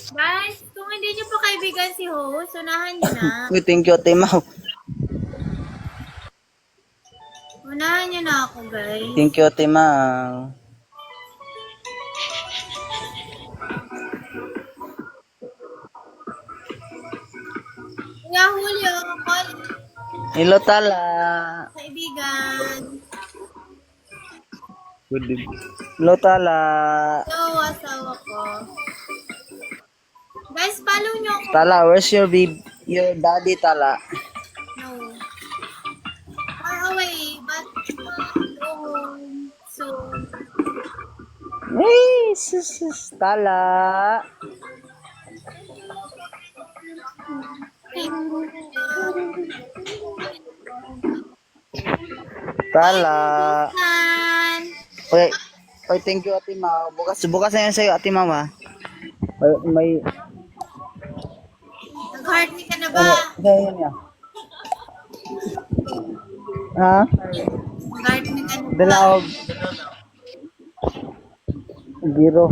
Guys, kung hindi nyo pa kaibigan si host, unahan nyo na. Uy, thank you, Ate Mau. Unahan nyo na ako, guys. Thank you, Ate Mau. Kuya Julio, call Hello, Tala. kaibigan. Good evening. Hello, Tala. So, asawa ko. Guys, follow nyo ako. Tala, where's your daddy, Tala? No. Far away, but go home soon. Hey, sus, Tala. Tala. Han. Oy, thank you, Ate Mau. Bukas na yan sa'yo, Ate Mau, ha? May Nag-heart me ka na ba? Ganyan niya. Ha? Nag-heart me ka na ba? Dalaog. Biro.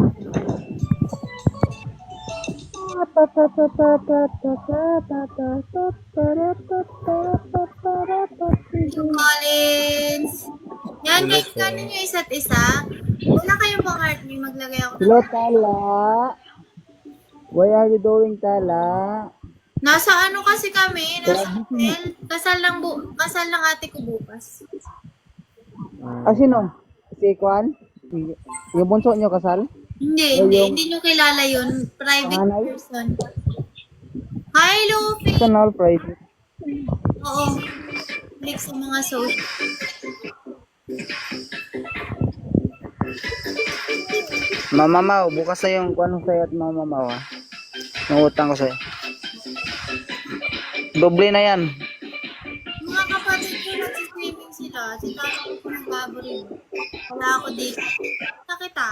Collins. Yan, guys, kanin nyo isa't isa. Wala kayong pang heart me, maglagay ako. Hello, Tala. Why are you doing, Tala? Nasa ano kasi kami, nasa hotel. Kasal ng ate ko bukas. Ah, sino? Si Kwan? Yung bunso nyo kasal? Hindi nyo kilala yun. Private Panganay? person. Hi, Luffy! Personal, private. Oo. Click sa mga social. Mama Mau, bukas na yung kwan sa'yo at Mama Mau, ha? Yung utang ko sa'yo. Doble na yan. Mga kapatid ko nagsiswimming sila. Si Tata ko nagbabo rin. Wala ako dito. Kita.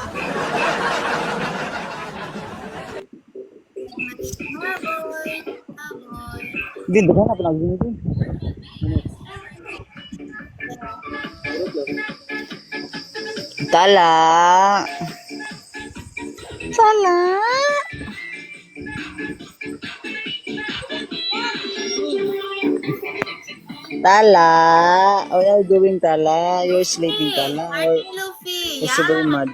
Maboy. Hindi, doon na pinag-binigay. Tala. Tala. Tala. What are you doing, Tala? You're sleeping, Tala? Or Marty Luffy. you're very Yan. mad?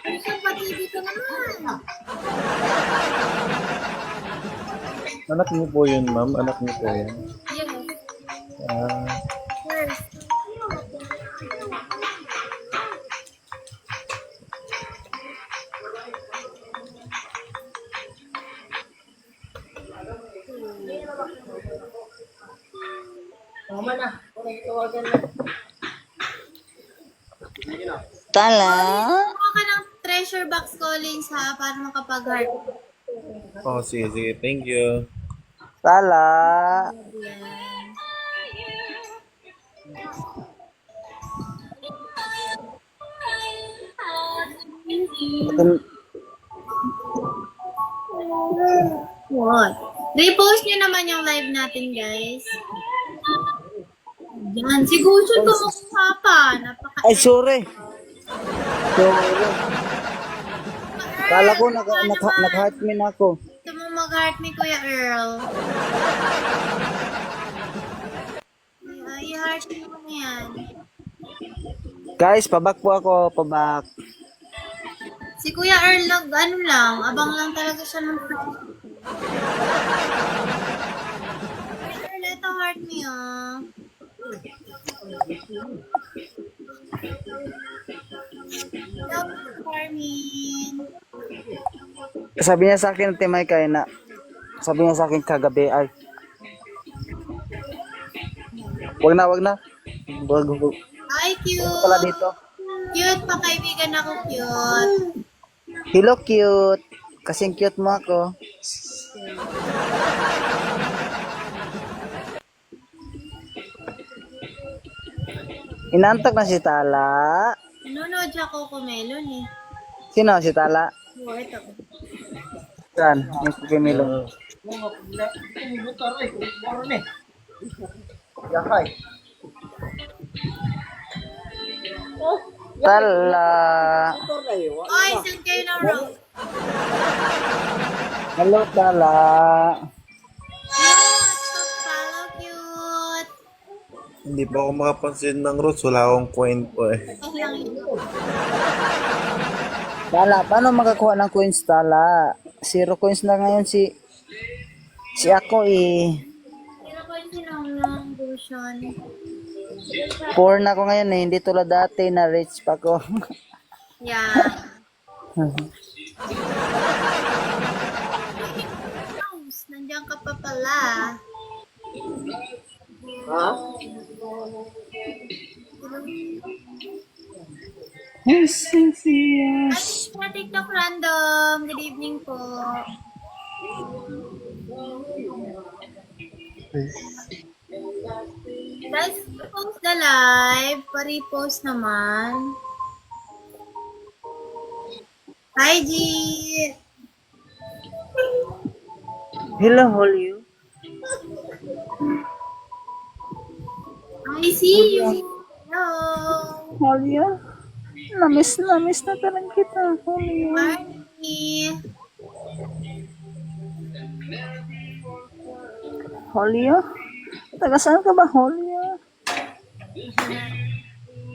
Isang patibig ko naman. Anak niyo po yun, ma'am. Anak niyo po yan. Yes. Ah, First. Tala. Kuha ka ng treasure box, Collins, ha? Para makapag-heart. oh, sige. Thank you. Tala. Yan. What? Repost nyo naman yung live natin, guys. Yan. Si Gusun kumukuha pa. Ay, sorry. Sorry. Kala ko nag-heart me na ako. Gusto mo mag-heart ni Kuya Earl. Ay, i-heart mo na yan. Guys, pabak po ako. Pabak. Si Kuya Earl, ano lang, abang lang talaga siya ng Kuya Earl, ito heart me, ah. Hello, Carmen. Sabi niya sa akin, Timay kay na. Sabi niya sa akin kagabi, ay. Wag na. Wag. Hi, Pala cute. dito. Cute pa, kaibigan ako, cute. Hello, cute. Kasing cute mo ako. Inantok na si Tala. Nanonood siya Coco Melon, eh. Sino si Tala? Oh, ito. Saan? Yung kikimilo. Tala. Oy, send kayo ng Rose. Hello, Tala. Cute, follow cute. Hindi pa ako makapansin ng Rose. Wala akong coin po eh. Okay lang yun. Tala, paano makakuha ng coins, Tala? 0 coins na ngayon si ako eh. Kaya ko yung sinong version. 4 na ako ngayon eh. Hindi tulad dati na rich pa ko. Yeah. Rose, nandiyan ka pa pala. Yes, yes, yes. Ay, sa TikTok random. Good evening po. Guys, post the live. Pa-repost naman. Hi, G. Hello, Holly. I see you. Hello. Holly, namiss na talaga kita, Holly. Marnie. Holly, taga saan ka ba, Holly?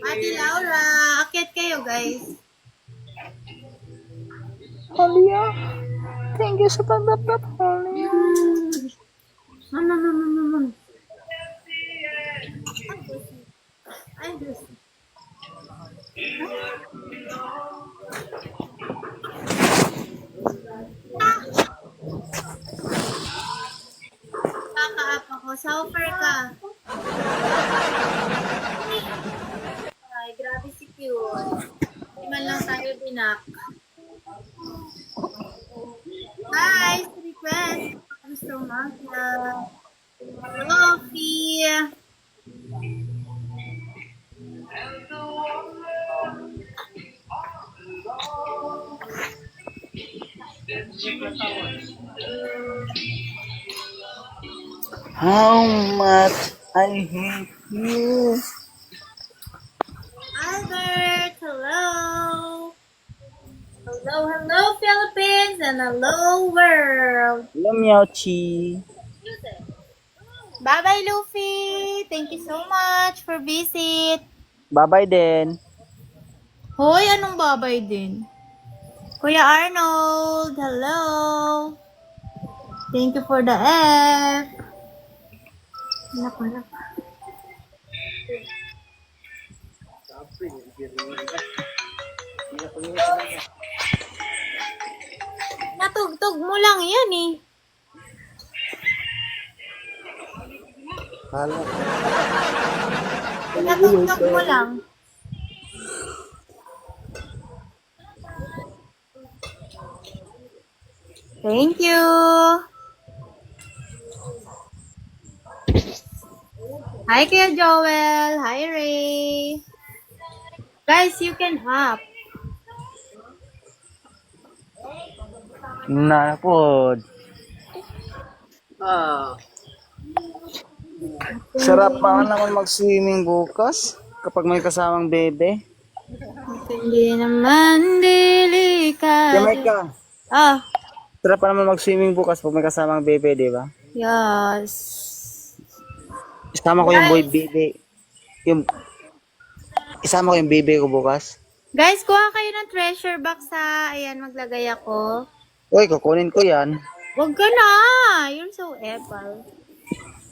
Ate Laura. Akit kayo, guys. Holly, thank you sa pagdapdap, Holly. Mama. Ay, Diyos. Kaka-up ako. Suffer ka. Ay, grabe si cute. Di man lang tayo dinak. Guys, request. Gusto magla. Coffee. How much I hate you. Albert, hello. Hello, Philippines, and hello, world. Hello, Meowchi. Bye-bye, Luffy. Thank you so much for visit. Bye-bye din. Hoy, anong babay din? Kuya Arnold, hello. Thank you for the F. Wala. Natugtog mo lang yan eh. Kala. Natugtog mo lang. Thank you. Hi, Kuya Joel. Hi, Ray. Guys, you can hop. Napod. Sarap pa naman mag-swimming bukas kapag may kasamang bebe. Hindi naman delikado. Kamay ka. Ah, Sarap pa naman mag-swimming bukas pag may kasamang bebe, di ba? yes. Isama ko yung boy bebe. Isama ko yung bebe ko bukas. Guys, kuha kayo ng treasure box ha. Ayan, maglagay ako. Uy, kukunin ko yan. Wag ka na. You're so epal.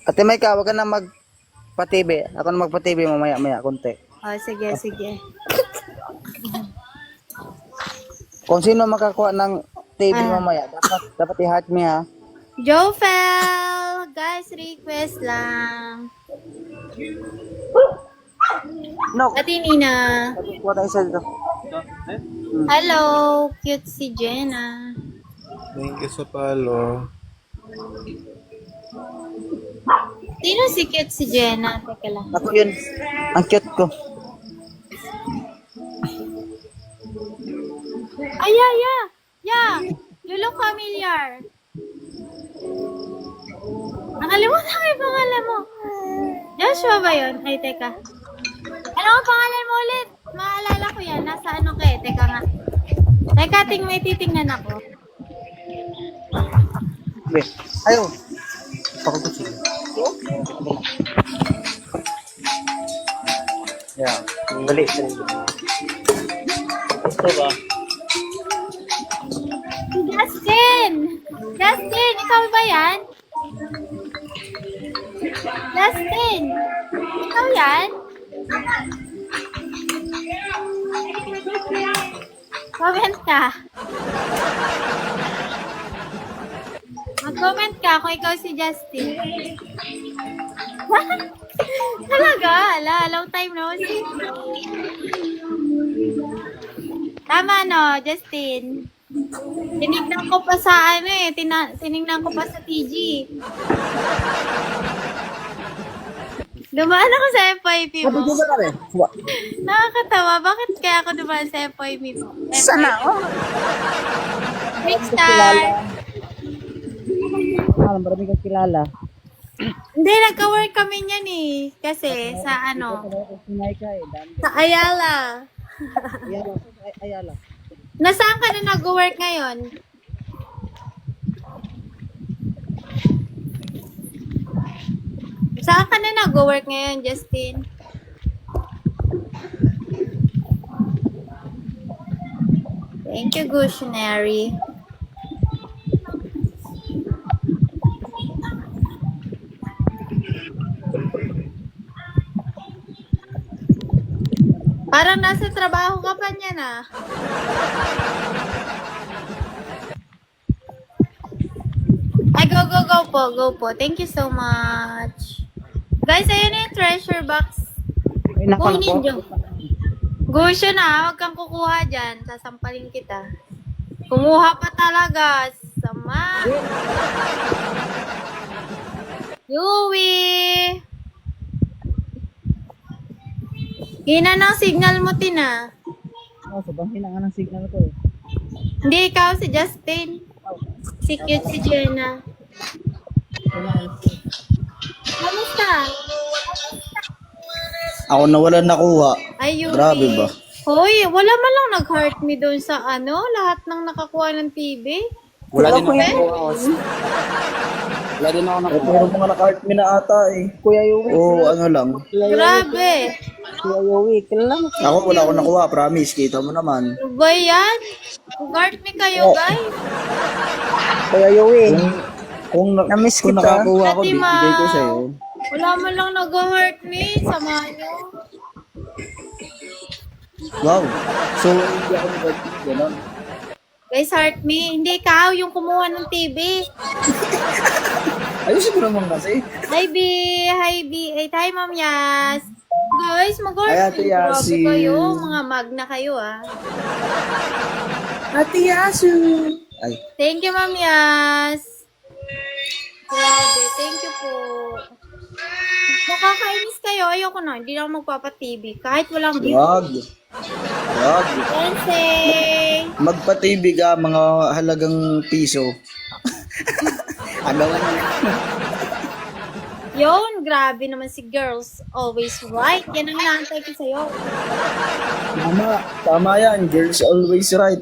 Ate Maika, wag ka na magpatibi. Ako na magpatibi mamaya-maya, konti. Oh, sige. Kung sino makakuha ng TV mamaya, dapat i-heart me ha. Jofel! Guys, request lang. No, Ate Nina. kuha tayo isa dito. Hello, cute si Jenna. Thank you sa palo. Sino si cute si Jenna? Teka lang. Ako yun. Ang cute ko. Ay, yeah. You look familiar. Nakalimutan ko yung pangalan mo. Joshua ba yun? Ay, teka. Ano ang pangalan mo ulit? Maalala ko yan. Nasa ano ka eh? Teka nga. Teka, may titingnan ako. Yes. Ayaw. Pakot ko. Yeah. Dali. Ito ba? Justin! Justin, ikaw ba yan? Justin! Ikaw yan? Comment ka. Mag-comment ka kung ikaw si Justin. Talaga? Ala, long time no see. Tama no, Justin. Tinignan ko pa sa ano eh, tinignan ko pa sa TG. Dumaan ako sa FYP mo. Nakakatawa. Bakit kaya ako dumaan sa FYP mo? Sana oh. Big star. Marami kang kilala. Hindi, nagka-work kami niyan eh. Kasi sa ano, Sinay ka eh. Dami. sa Ayala. Ayala. Nasaan ka na nag-work ngayon? Saan ka na nag-work ngayon, Justin? Thank you, Gushionary. Parang nasa trabaho ka pa niyan ah. Ay, go po, go po. Thank you so much. Guys, ayun na yung treasure box. Ay, nako. Kunin nyo. Gusyo na, huwag kang kukuha dyan. Sasampalin kita. Kumuha pa talaga. Sama. Yui! Hina ng signal mo, Tina. Sobrang hina nga ng signal ko eh. Hindi, ikaw si Justin. Si cute si Jenna. Kamusta? Ako na wala nakuha. Ay, Yui. Grabe ba? Hoy, wala man lang nag-heart me doon sa ano, lahat ng nakakuha ng TV. Wala din ako Kuya, nakuha. Wala din ako nakuha. Pero mga naka-art me na ata eh. Kuya Yowie. Oo, ano lang. Grabe. Kuya Yowie. Kilala mo. Ako wala ako nakuha, promise. Kita mo naman. Ano ba yan? Mag-heart me kayo, guys. Kuya Yowie. Kung Namiss kita. nakakuha ko, Ate bibigay ko Mau. sa'yo. Wala man lang nag-heart me. Sama nyo. Wow. So, hindi ako nag-art gano'n. Guys, heart me. Hindi ikaw yung kumuha ng TV. Ayusin mo naman kasi. Hi, B. Hi, B. Hi, Ma'am Yas. Guys, Ay, mag-heart Ate me. Grabe Yasi. kayo. Mga magna kayo, ah. Ate Yasu. Ay, Thank you, Ma'am Yas. Grabe. Thank you po. Makakainis kayo. Ayoko na. Hindi na ako magpapa-TV. Kahit walang view. wag. Wag. Sensei. Magpa-TV ka, mga halagang piso. Agawan niya. Yun, grabe naman si girls. Always right. Yan ang inaantay ko sa'yo. Tama yan. Girls always right.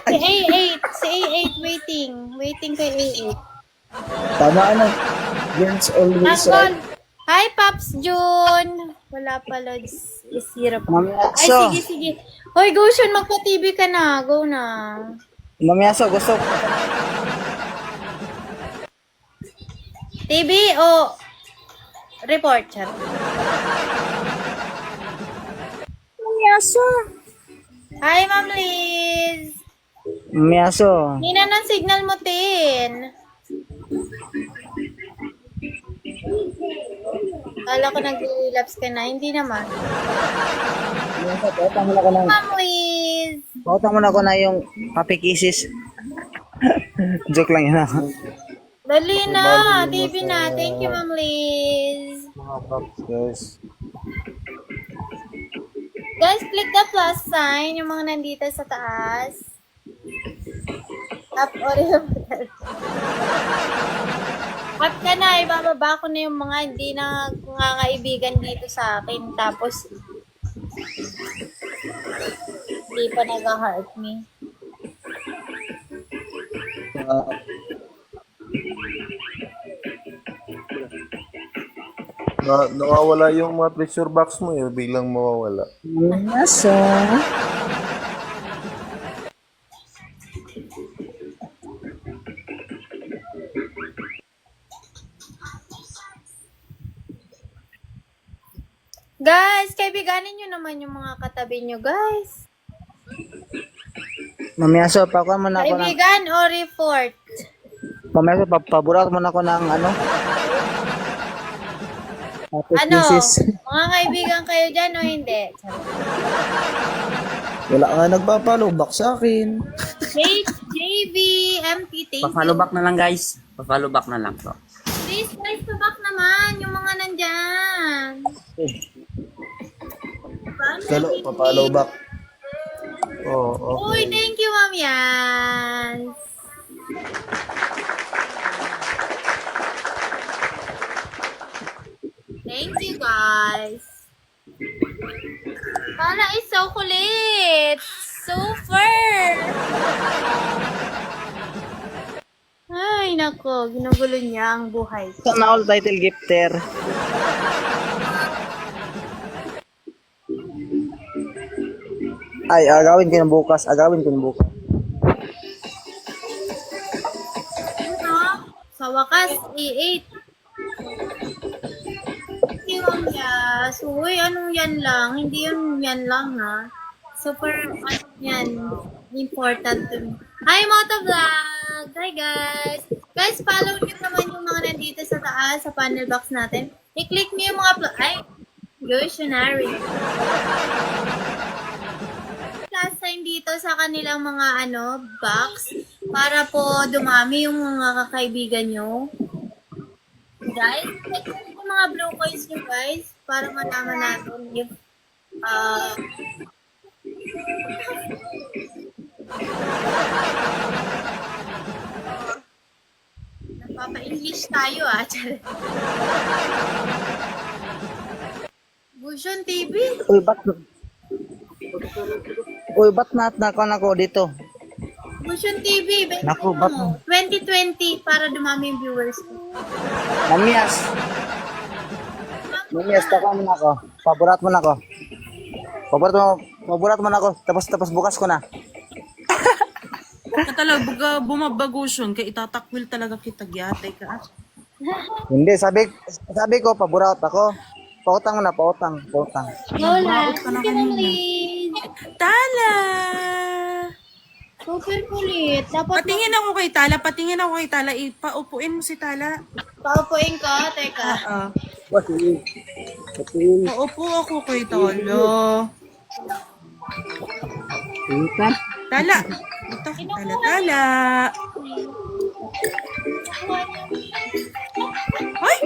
Si A8. Si A8 waiting. Waiting kay A8. Tama ano. Girls always Tanggol. right. Hi, Pops June. Wala pala. Isira pa. Mami Ay, Yaso. sige. Hoy, Gushen, magpa-TV ka na. Go na. Mami Yaso, gusto ko. TV o reporter? Mami Yaso. Hi, Ma'am Liz. Mami Yaso. Hina ng signal mo, Tin. Kala ko nag-relapse ka na. Hindi naman. Pautang mo na ko na. Ma'am Liz. Pautang mo na ko na yung papikisis. Joke lang yun ako. Dali na. TV na. Thank you, Ma'am Liz. Mga props, guys. Guys, click the plus sign. Yung mga nandito sa taas. Up or yung Up ka na. Ibababa ko na yung mga hindi na kaibigan dito sa akin. Tapos, hindi pa nag-heart me. Nawawala yung mga treasure box mo eh. Biglang mawawala. Nasa. Guys, kaibiganin nyo naman yung mga katabi nyo, guys. Mamiyaso, pakuha mo na ako ng... Kaibigan o report? Mamiyaso, paburat mo na ako ng ano? Tapos Ano? thesis. Mga kaibigan kayo dyan o hindi? Wala nga nagpapalo. Back sa akin. JB, MT, thank Pa-follow you. back na lang guys. Pa-follow back na lang po. Please, guys, to back naman yung mga nandyan. Papalo back. Oh, Uy, okay. thank you, Ma'am Yan. Thank you, guys. Pala is so kulit. Super. Ay, nako. Ginugulo niya ang buhay. Sana all title gifter. Ay, agawin ko na bukas. Agawin ko na bukas. Ano? Sa wakas, i-8. Iwan niya. So, uy, anong yan lang? Hindi yun yan lang, ha? Super, ano yan? Important to me. Hi, Motovlog! Hi, guys! Guys, follow niyo naman yung mga nandito sa taas, sa panel box natin. I-click niyo yung mga ay, Visionary. Last time dito sa kanilang mga box para po dumami yung mga kakaibigan nyo. Guys, check yung mga blue coins nyo guys para malaman natin if nagpapa-English tayo Charet. Bushon TV. Uy, ba't na ako dito? Bushon TV. Naku, ba't mo? 2020 para dumami yung viewers ko. Mamiyas. Mamiyas, pakuha mo na ako. Paburat mo na ako. Paburat mo na ako. Tapos bukas ko na. Ka talaga bumabagusyon kay itatakwil talaga kita gyatay ka. Hindi, sabi ko, paburat ako. Pautang mo na, pautang. Lola, ka na hindi kanina. naman. Tala! Super kulit. Dapat Patingin ako kay Tala. Ipaupuin mo si Tala. paupuin ko. Teka. Paupo ako kay Tala. Tala! Ito, Tala. Ay!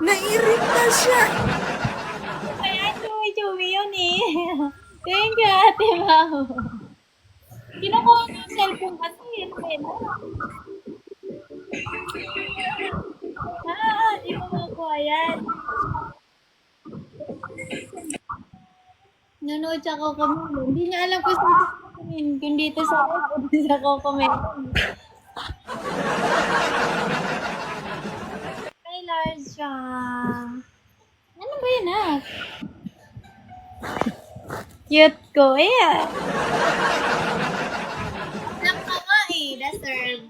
Nairita siya. Kaya chewy-chewy yun eh. Thank you, Ate Mau. Kinukuha niyo yung cellphone kasi. Di mo makuha yan. Nanood siya ko comment. Hindi niya alam kung saan comment. Kung dito sa ako, dito sa ko comment. Hi, Larsa. Ano ba yun, Cute ko, Anak ka nga deserve.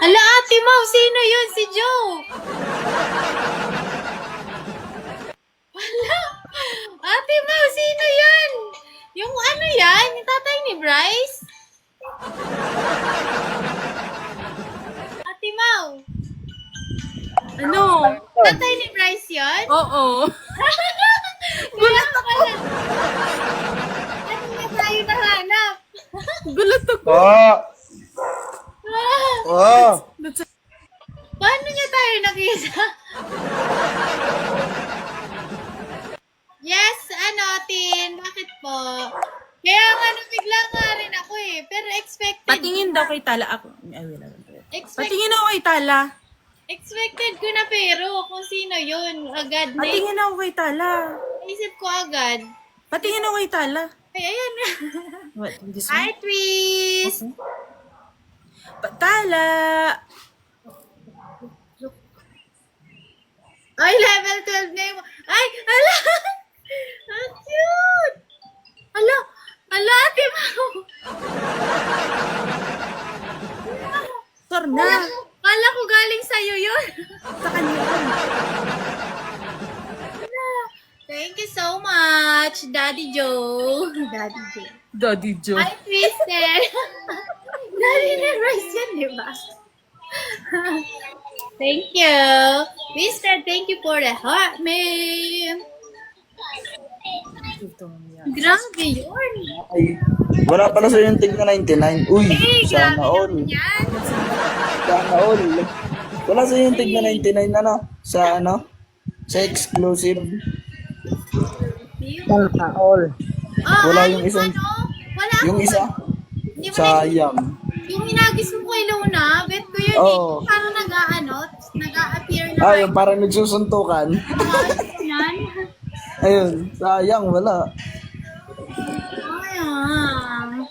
Hala, Ate Mau, sino yun? Si Joe. Hala, Ate Mau, sino yan? Yung ano yan? Yung tatay ni Bryce? Ate Mau, Ano? tatay ni Bryce yun? Oo. Gulat ka lang. Ano nga tayo nahanap? Gulat ako. Paano niya tayo nakita? Yes, Tin? Bakit po? Kaya nga nabigla nga rin ako Pero expected. Patingin daw kay Tala ako. Expect, Patingin ako kay Tala. expected ko na pero kung sino yun. Agad na. Patingin ako kay Tala. Isip ko agad. Patingin ako kay Tala. Ay, ayan. What? This Hi, one? Twist! Patala! Ay, level 12 na yung... Ay, ala! Ang cute! Ala! Ala, ate mo! Sir na! Kala ko galing sa'yo yun. Sa kanya. Thank you so much, Daddy Joe. Daddy Joe. Daddy Joe. Hi, Twisted. Daddy na rice yan, di ba? Thank you. Twisted, thank you for the heart, man. Grabe yun. Ay, wala pala sa yung tig na 99. Uy, Hey, sana grabe all. naman yan. Sana all. Wala sa yung tig na 99 ano? Sa ano? Sa exclusive. Sana all. Oh, Wala ay, yung isang- ano? Wala Yung akong- isa? Di ba Sayang. yung hinagis mo kay Luna, bet ko yun Oo. parang nag-a-appear na Ah, yung parang nagsusuntukan. yan. Ayun, sayang, wala. Ayan.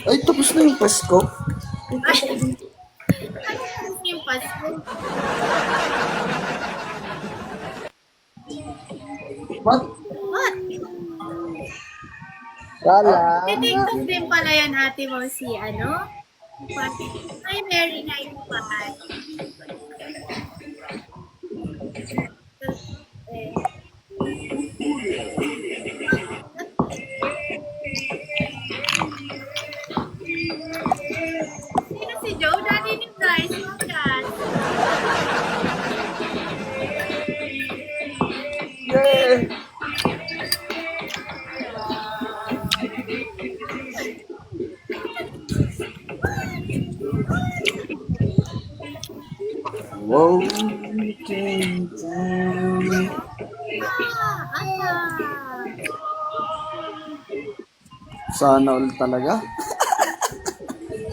Ay, tapos na yung Pasko. Ay, ano yung Pasko? What? What? Wala. TikTok din pala yan ate mo si ano? Ay, Mary 95. Sino si Joe? Daddy ni Bryce. Mag-dad. Wow. Sana all talaga.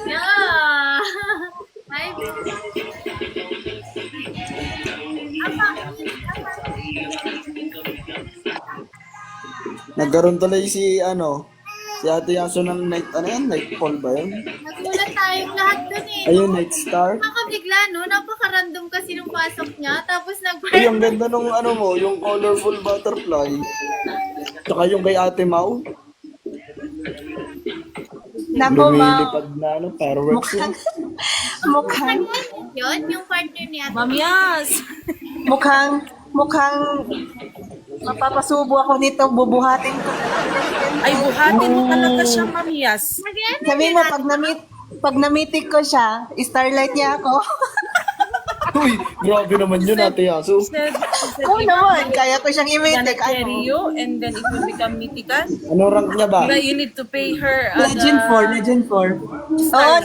Yeah. Hi, Nagkaroon tuloy si Ate Yaso ng nightfall ba yun? nagulat tayong lahat dun eh. Ayun, Night Star. Nakabigla, no? Napaka-random kasi nung pasok niya. Tapos Ay, ang ganda nung yung colorful butterfly. Tsaka yung kay Ate Mau. Nako, ma. Lumilipad na fireworks yun. Mukhang, yun, yung partner ni Ate. Mamias! mukhang mapapasubo ako nito, bubuhatin ko. Ay, buhatin mo talaga siya, Mamias. Mag-ano Sabihin mo, pag namitik ko siya, starlight niya ako. Uy, grabe naman yun, Ate Yaso. Oo naman, kaya ko siyang Gonna imitik. carry you and then it will become mythical. Ano rank niya ba? Na you need to pay her Legend 4, Legend 4. Oo,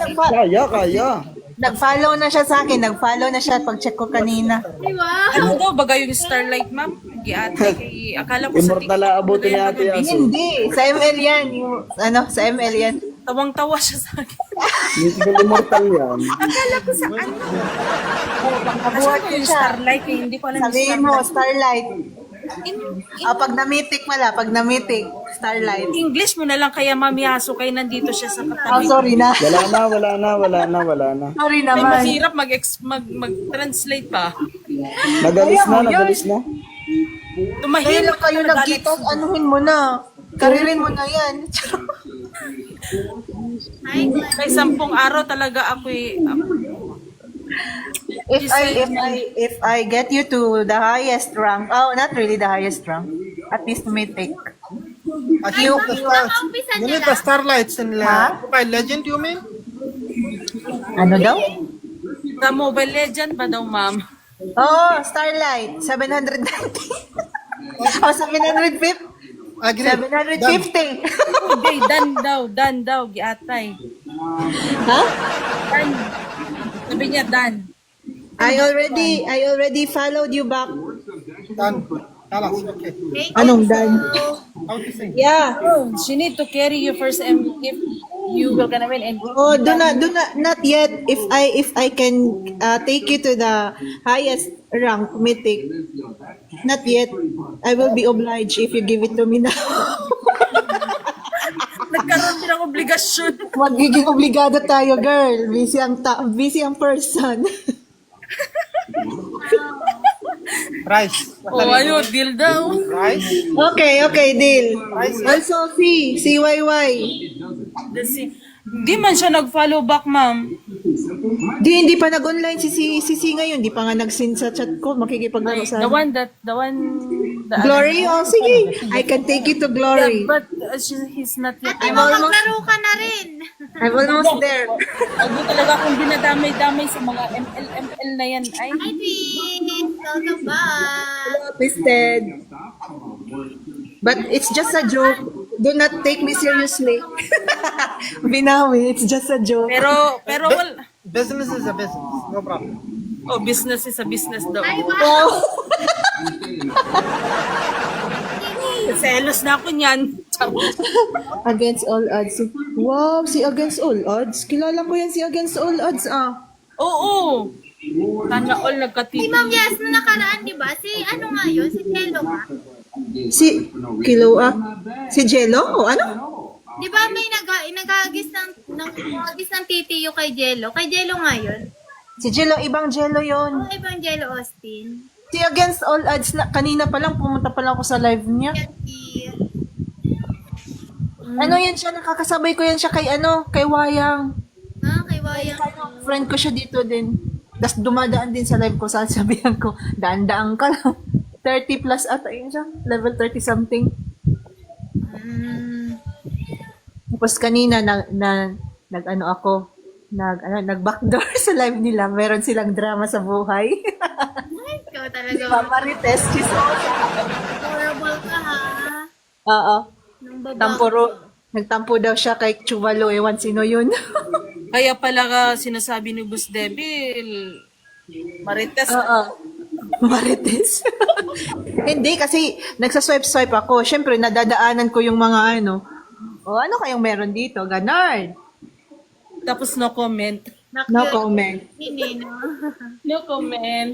Kaya. nag-follow na siya sa akin, nag-follow na siya pag-check ko kanina. Di ba? Ano daw, baga yung Starlight, ma'am? Giate kay, akala ko sa Immortal abutin ni Ate Yaso. Hindi, sa ML yan. Sa ML yan. Tawang-tawa siya sa akin. Mythical immortal yan. Akala ko sa ano. Nabuhat Ako ko yung siya. Starlight eh, hindi ko alam yung Sabihin mo, Starlight. starlight. Pag namitik pala, pag namitik, starlight. English mo na lang kaya Mamiaso kay nandito siya sa Oh, katabi. sorry na. Wala na. Sorry Ay, naman. mahirap mag-translate pa. Nagalis na. Kaya Tumahirap lang kayo nagkita, anuhin mo na. Karirin mo na yan. Hi, Kay 10 araw talaga ako eh. If I get you to the highest rank, not really the highest rank, at least mythic. you umpisa You niya need the lang. starlights in Huh? Mobile Legend, you mean? Ano daw? Sa Mobile Legend ba daw, ma'am? Oh, starlight, 790. Oh, 750. Agree. 750. Hindi, dan daw, giatay. Ha? Dan. Sabi niya, dan. I already followed you back. Done. Talas, okay. Thank you. Anong dan? How to say? Yeah. Oh, she need to carry you first and if you will gonna win and Oh, do not yet. If I can take you to the highest rank mythic, not yet. I will be obliged if you give it to me now. Magkaroon din ng obligasyon. Magiging obligado tayo, girl. Busy ang person. Rice. O ayun, deal daw. Rice. Okay, deal. Also, CYY. Di man siya nag-follow back, ma'am. Hindi pa nag-online si ngayon. Di pa nga nag-send sa chat ko. Makikipaglaro sa... The Glory? Oh, sige. I can take you to Glory. But he's not yet. Ate, maglaro ka na rin. I'm almost there. Ako talaga kung dinadamay-damay sa mga ML na yan. Ay, Hi, Pete. Welcome back. Twisted. But it's just a joke. Do not take me seriously. Binawi, it's just a joke. pero well, Business is a business. No problem. oh, business is a business daw. Ay, wow. Selos na ako niyan. Against all odds. Wow, si Against all odds. Kilala ko yan si Against all odds, ah. Oo. Sana all Si nagkatipid. Ma'am Yes, nung nakaraan, di ba? Si ano nga yun? Si Jello nga. Si Kilo, ah. Si Jello? O ano? Di ba may nag-agis ng titiyo kay Jello? Kay Jello nga yun. Si Jello, ibang Jello yon. Oh, ibang Jello Austin. Si Against all odds, na, kanina pa lang, pumunta pa lang ako sa live niya. Si, Ano yan siya, nakakasabay ko yan siya kay kay Wayang. kay Wayang. Friend ko siya dito din. Tapos dumadaan din sa live ko, sasabihan ko, daan-daan ka lang. 30 plus ata yun siya. Level 30 something. Tapos kanina, nag-ano ako, nag-backdoor sa live nila. Meron silang drama sa buhay. Ikaw talaga. Marites, chisosa. Horrible ka ha. Oo. Nung baba. Nagtampo daw siya kay Chuvalo, ewan sino yun. Kaya pala ka sinasabi ni Boss Devil, Marites. Oo. Marites. Hindi, kasi nagsaswipe-swipe ako. Siyempre, nadadaanan ko yung mga ano kayong meron dito? Ganon. Tapos no comment. No comment. Hindi, no? No comment.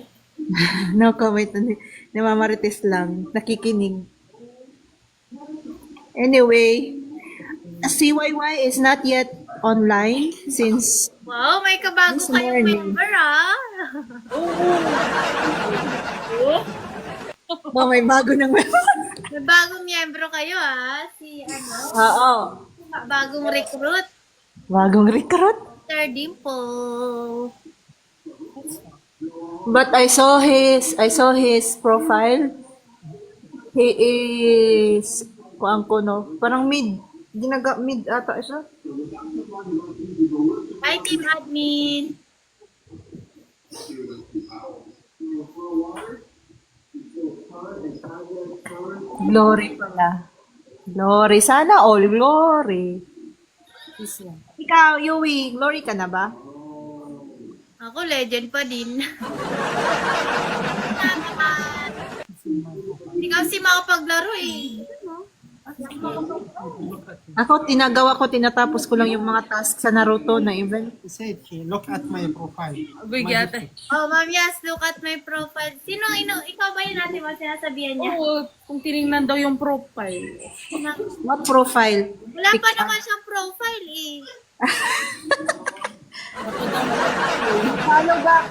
No comment. Namamarites lang. Nakikinig. Anyway, CYY is not yet online since Wow, may kabago This kayong morning. member ah. may bago ng May bagong miyembro kayo ah. Si ano, Oo. bagong recruit. Bagong recruit. Sir Dimple. But I saw his profile. He is parang mid ata siya. Hi, Team Admin. Glory pala. Glory. Sana all glory. Ikaw, Yui, glory ka na ba? Ako, legend pa din. Hindi kasi makapaglaro eh. Ako, tinatapos ko lang yung mga tasks sa Naruto na event. He said, look at my profile. Agoy gyate. Oh, Ma'am Yas, look at my profile. Ikaw ba yun natin mo sinasabihan niya? Oo, kung tinignan daw yung profile. What profile? Wala pa naman siyang profile eh. Follow back.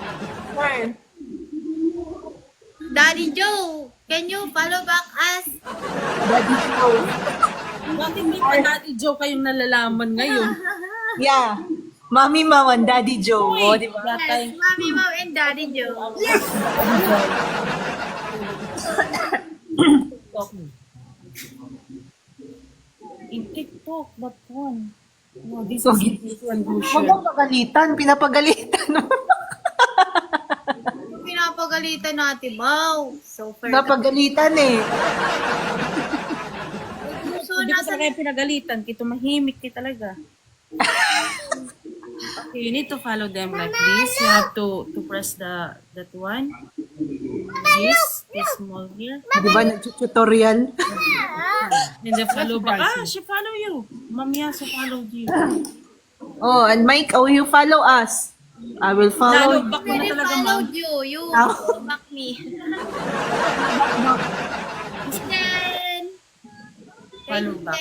Daddy Joe, can you follow back us? Bakit hindi pa Daddy Joe kayong nalalaman ngayon? Yeah. Mami Mao and Daddy Joe. Oh, di ba? Yes, Mami Mom and Daddy Joe. In TikTok, that one. No, this So, is one Huwag mong pagalitan. Pinapagalitan. Pinapagalitan natin, wow. So fair. Pinapagalitan eh. So, Hindi ko nasa talaga pinagalitan. Kito mahimik ki talaga. Okay, you need to follow them like this. You have to press that one. This small here. Di ba nag-tutorial? And then follow back. Ah, she follow you. Mamaya, she followed you. Oh, and Mike, you follow us. I will follow. Follow back mo na Pwede talaga, follow ma'am. you. You Ah. follow back me. Then, Follow back.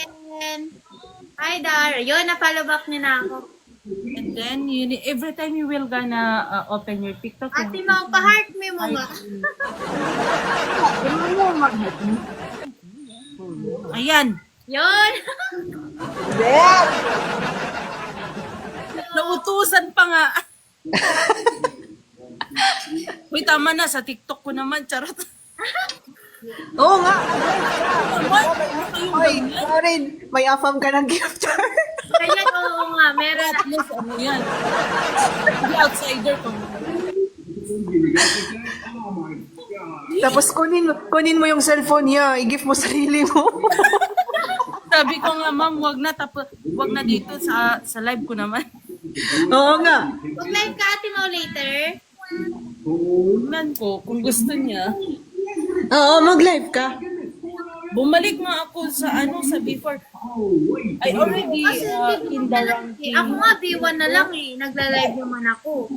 Hi, Dar. Yun, na-follow back niya na ako. And then, every time you will gonna open your TikTok, Ate Mau, pa-heart me mo nga. ayan, Yun. nautusan pa nga. Uy, tama na, sa TikTok ko naman, charot. Oo nga. Ayun, Oy, Karen, may afam ka ng gift card. Kaya, oo nga, meron na. Yes, ano yan? Hindi outsider ko. Tapos kunin mo yung cellphone niya, i-gift mo sarili mo. Sabi ko nga, ma'am, wag na dito sa live ko naman. Oo nga. Mag-live ka, Ate Mau, later. Man ko, kung gusto niya. Oo, mag-live ka. Bumalik nga ako sa before. I already in the ranking. Ako nga, B1 na lang eh. Nagla-live naman ako.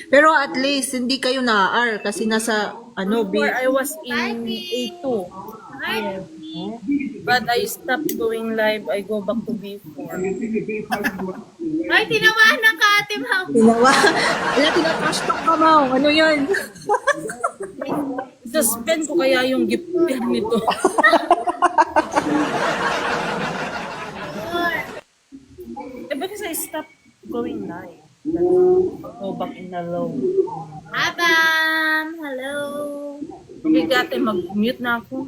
Pero at least, hindi kayo na-R kasi nasa, Before I was in A2. Hi, But I stopped going live. I go back to B4. Ay, tinamaan na ka, Ate Mau. Tinawa. Wala, tinatrash talk ka, Mau. Ano yan? Suspend ko kaya yung gift nito. Because I stopped going live. Go back in the low. Abam! Hello! Okay, gate, mag-mute na ako.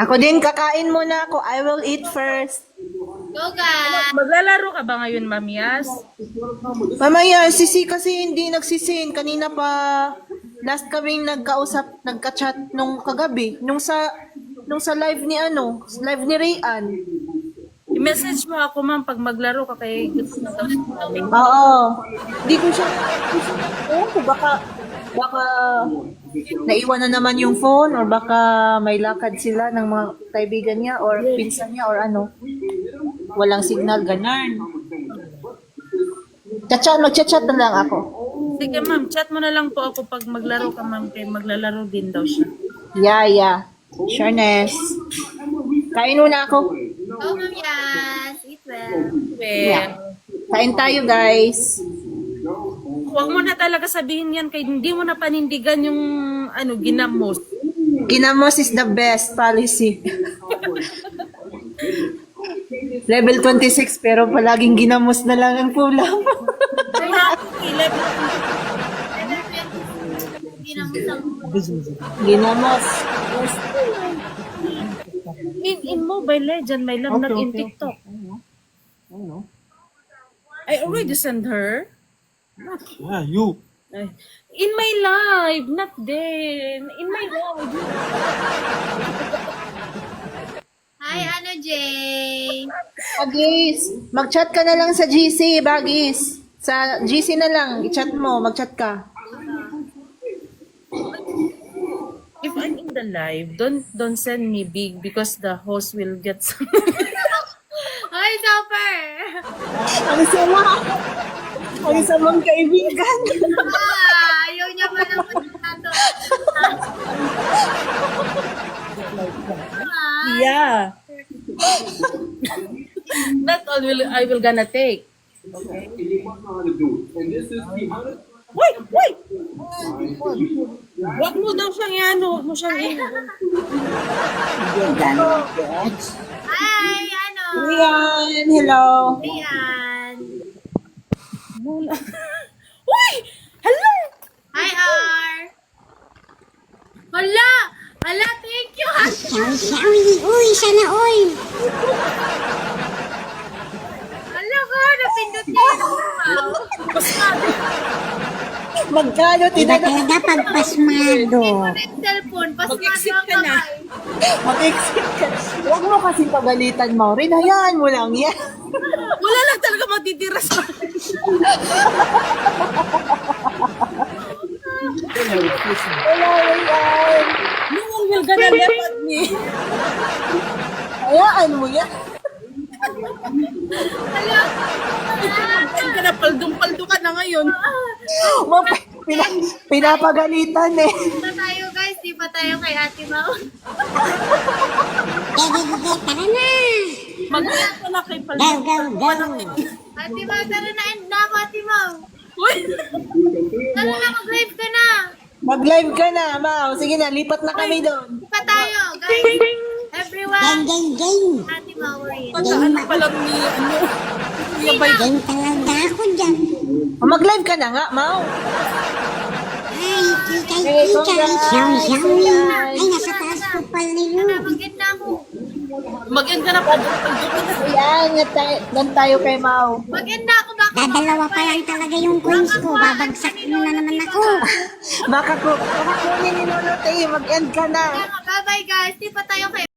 Ako din, kakain muna ako. I will eat first. Go, guys! Maglalaro ka ba ngayon, Mamias? Mamaya, sisi kasi hindi nagsisin. Kanina pa, last kaming nagkausap, nagka-chat nung kagabi. Nung sa live ni live ni Rayan. I-message mo ako, ma'am, pag maglaro ka kay gusto na daw siya namin. Oo. Hindi ko siya, baka naiwan na naman yung phone or baka may lakad sila ng mga kaibigan niya or pinsan niya or ano. Walang signal, ganun. Mag-chat na lang ako. Sige, ma'am, chat mo na lang po ako pag maglaro ka, ma'am, kay maglalaro din daw siya. Yeah. Sureness. Kain muna ako. Go, Ma'am Yas! Eat well. Well, Kain tayo, guys. huwag mo na talaga sabihin yan kay hindi mo na panindigan yung ginamos. Ginamos is the best policy. Level 26 pero palaging ginamos na lang ang kulang. Hindi na mo sa Ginamos. In Mobile Legend, may lang in TikTok. I already sent her. Yeah, you. Ay, in my live, not then. In my live. Hi, Jay? Bagis, mag-chat ka na lang sa GC, Bagis. Sa GC na lang, i-chat mo, mag-chat ka. If I'm in the live, don't send me big because the host will get some. Hi, Super! Ang sama. Ang samang kaibigan. Ayaw niya pa naman nato. Yeah. Not all I will gonna take. Okay. Wait! Wag mo daw siyang huwag mo siyang Hi, Rian, hello. Ayan. Uy! Hello! Hi, R. Hala! Hala, thank you, ha? Uy, sana oy. Hala ka, napindot niya yung wow. Magkano Iba tinaga? talaga pagpasmado. Connect cellphone, pasmado Mag-exit ang ka na. kamay. Mag-exit ka. Huwag mo kasi pagalitan, Maureen. Hayaan mo lang yan. Wala lang talaga matitira sa Wala yan. No one will gonna laugh at me. Hayaan mo yan. Ang ka na, paldong-paldo ka na ngayon. Pinapagalitan eh. Di pa tayo, guys. Di pa tayo kay Ate Mau. Tara na. Mag-end ka na kay Go, Paldo. go, go. Ate Mau, tara na, end na ako, Ate Mau. Uy! Tara na, mag-live ka na. Mag-live ka na, Mau. Sige na, lipat na kami doon. Pa tayo, guys. Everyone, Gang, gang, gang. Ate Mau rin. Pagkaan na pala ni, Kuya Bay. Gang talaga ako dyan. Mag-live ka na nga, Mau. Ay, kikay, Hey, kikay. congrats, Syaw, syaw. congrats. Ay, nasa taas ko pala yun. Mag-end na ako. Mag-end ka na pa. Yan, doon tayo kay Mau. Mag-end na ako, baka Dadalawa pa lang talaga yung coins ko. Babagsak mo na naman ako. Makakunin ni Lolote, mag-end ka na. bye-bye guys. Di pa tayo kayo.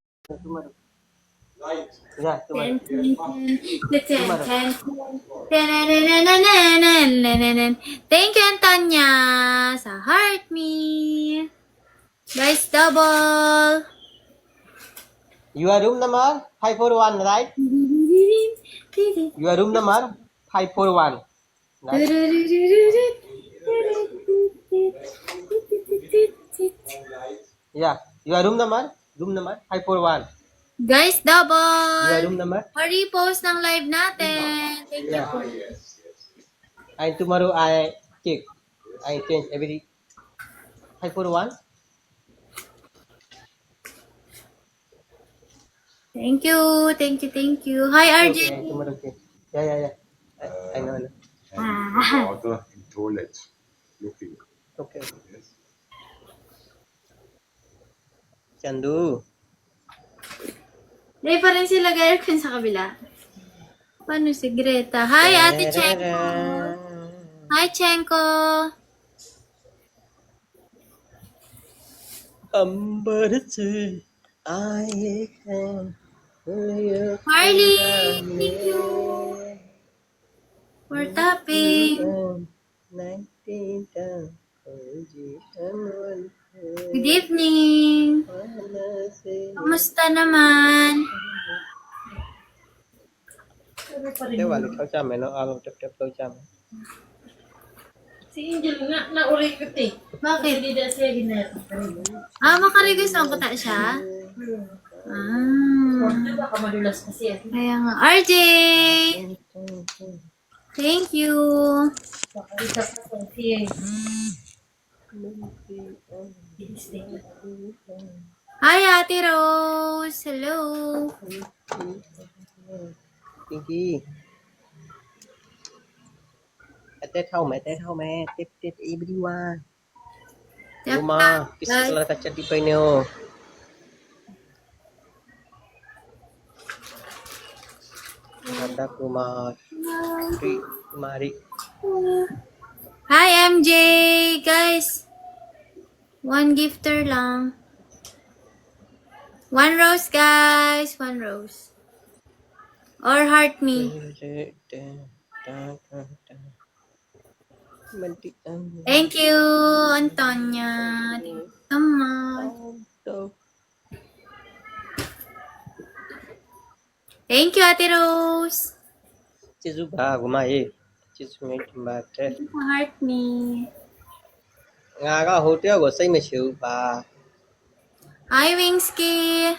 Thank you, Antonia, sa heart me. Guys, double. Your room number 541, right? Your room number 541. Right? Yeah. Your room number 541. Guys, Your double. room number. Pa-repost ng live natin. Thank you. Yeah. And tomorrow I check. I change every 541. Thank you. Thank you. Thank you. Hi, RJ. Okay, tomorrow check. Yeah. I know. Father in toilet looking. Okay. Chandu. Di pa rin sila girlfriend sa kabila. Paano si Greta? Hi, Ate Chenko. Hi, Chenko. अंबर से आए हैं Marley, thank you for tapping. Good evening. Kamusta naman? Thế bảo là cháu cha mẹ nó alo chập chập tôi cha mẹ. Si Angel nga, naurikot eh. Bakit? Hindi na siya ginagawa. Makarigos ang kata siya? Baka madulas kasi yan. Kaya nga. RJ! Thank you. Baka isa pa sa siya. Hi, Ate Rose. Hello. Pinky. Tết không mẹ, Tết everyone. Rumah, kisah salah kaca di penyo. Ada kumar. Mari. Hi, MJ. Guys. One gifter lang. One rose, guys. One rose. Or heart me. Thank you, Antonia. Thank you so much. Thank you, Ate Rose. Chizu ba gumai. Chizu mai ba te. Heart me. Nga ka hotel của xây mà chịu bà. Hi, Wingsky.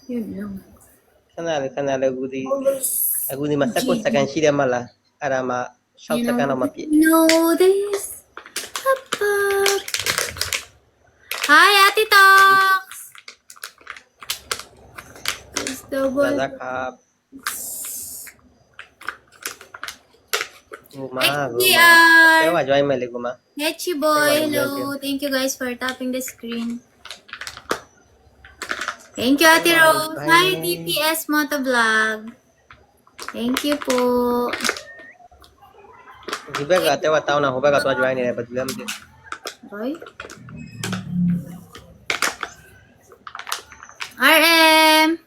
Yun lang. Kanala gudi masako sa kan shida mala. Ara ma shop sa kan ma pi. Know this. Hi, Ate Tox. It's double. Zakap. Guma. XDR. Kaya join mali guma. Nechi boy, hello. Thank you guys for tapping the screen. Thank you, Ate Rose. Hi, TPS Motovlog. Thank you po. Gibe ka te wa tao na hoba ka to join ni ba dilam de. Okay. RM.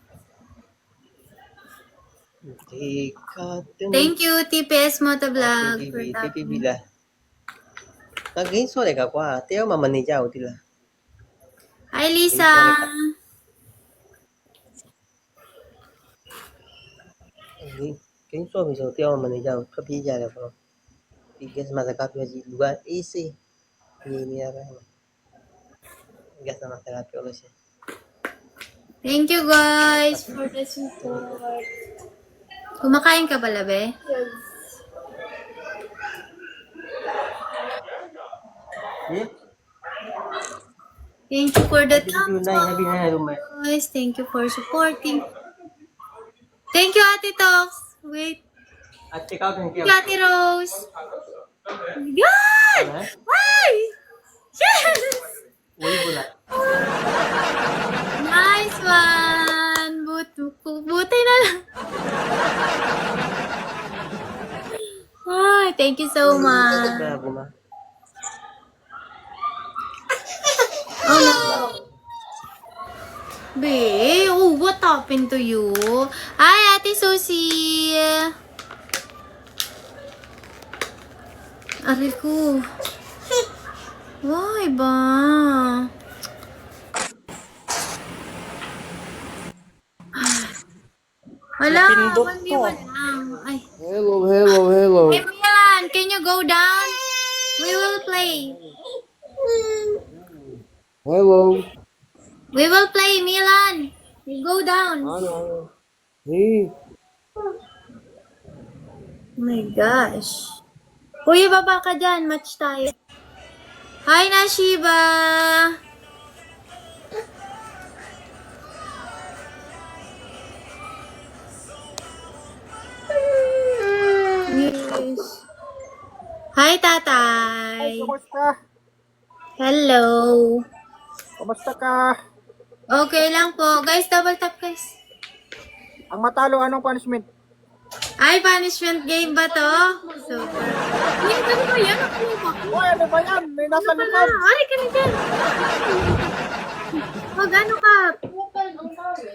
Thank you, TPS Motovlog. For TV tapping. bila. Naging so ka kwa. Teo mamani jao tila. Hi, Lisa. Kính số vì số tiêu mà này giàu cấp phí ra được không? Thì cái mà các cái gì luôn easy ni ni apa? Gas sama terapi oleh sih. Thank you guys for the support. Kumakain ka pala, be? Thank you for the thumbs up, guys. Thank you for supporting. Thank you, Ate Tox. Wait. At ikaw din Thank you, Ate Rose. God! Why? Yes! Nice one! Buti na lang. Ay, thank you so much. Oh no. Be, oh, what happened to you? Hi, Ate Susie. Aray ko. Why ba? Wala, hindi mo lang. Ay. Hello. Hey, Milan, can you go down? We will play. Hello. We will play, Milan. You go down. Hey. Oh my gosh. Kuya, baba ka dyan. Match tayo. Hi, Nashiba. Yes. Hi, tatay. Kumusta? Hello. Kumusta ka? Okay lang po. Guys, double tap, guys. Ang matalo, anong punishment? Ay, punishment game ba to? Super. Ay, ano ba yan? Uy, ano ba yan? May nasa likod. Ay, ka na dyan. Mag ano ka?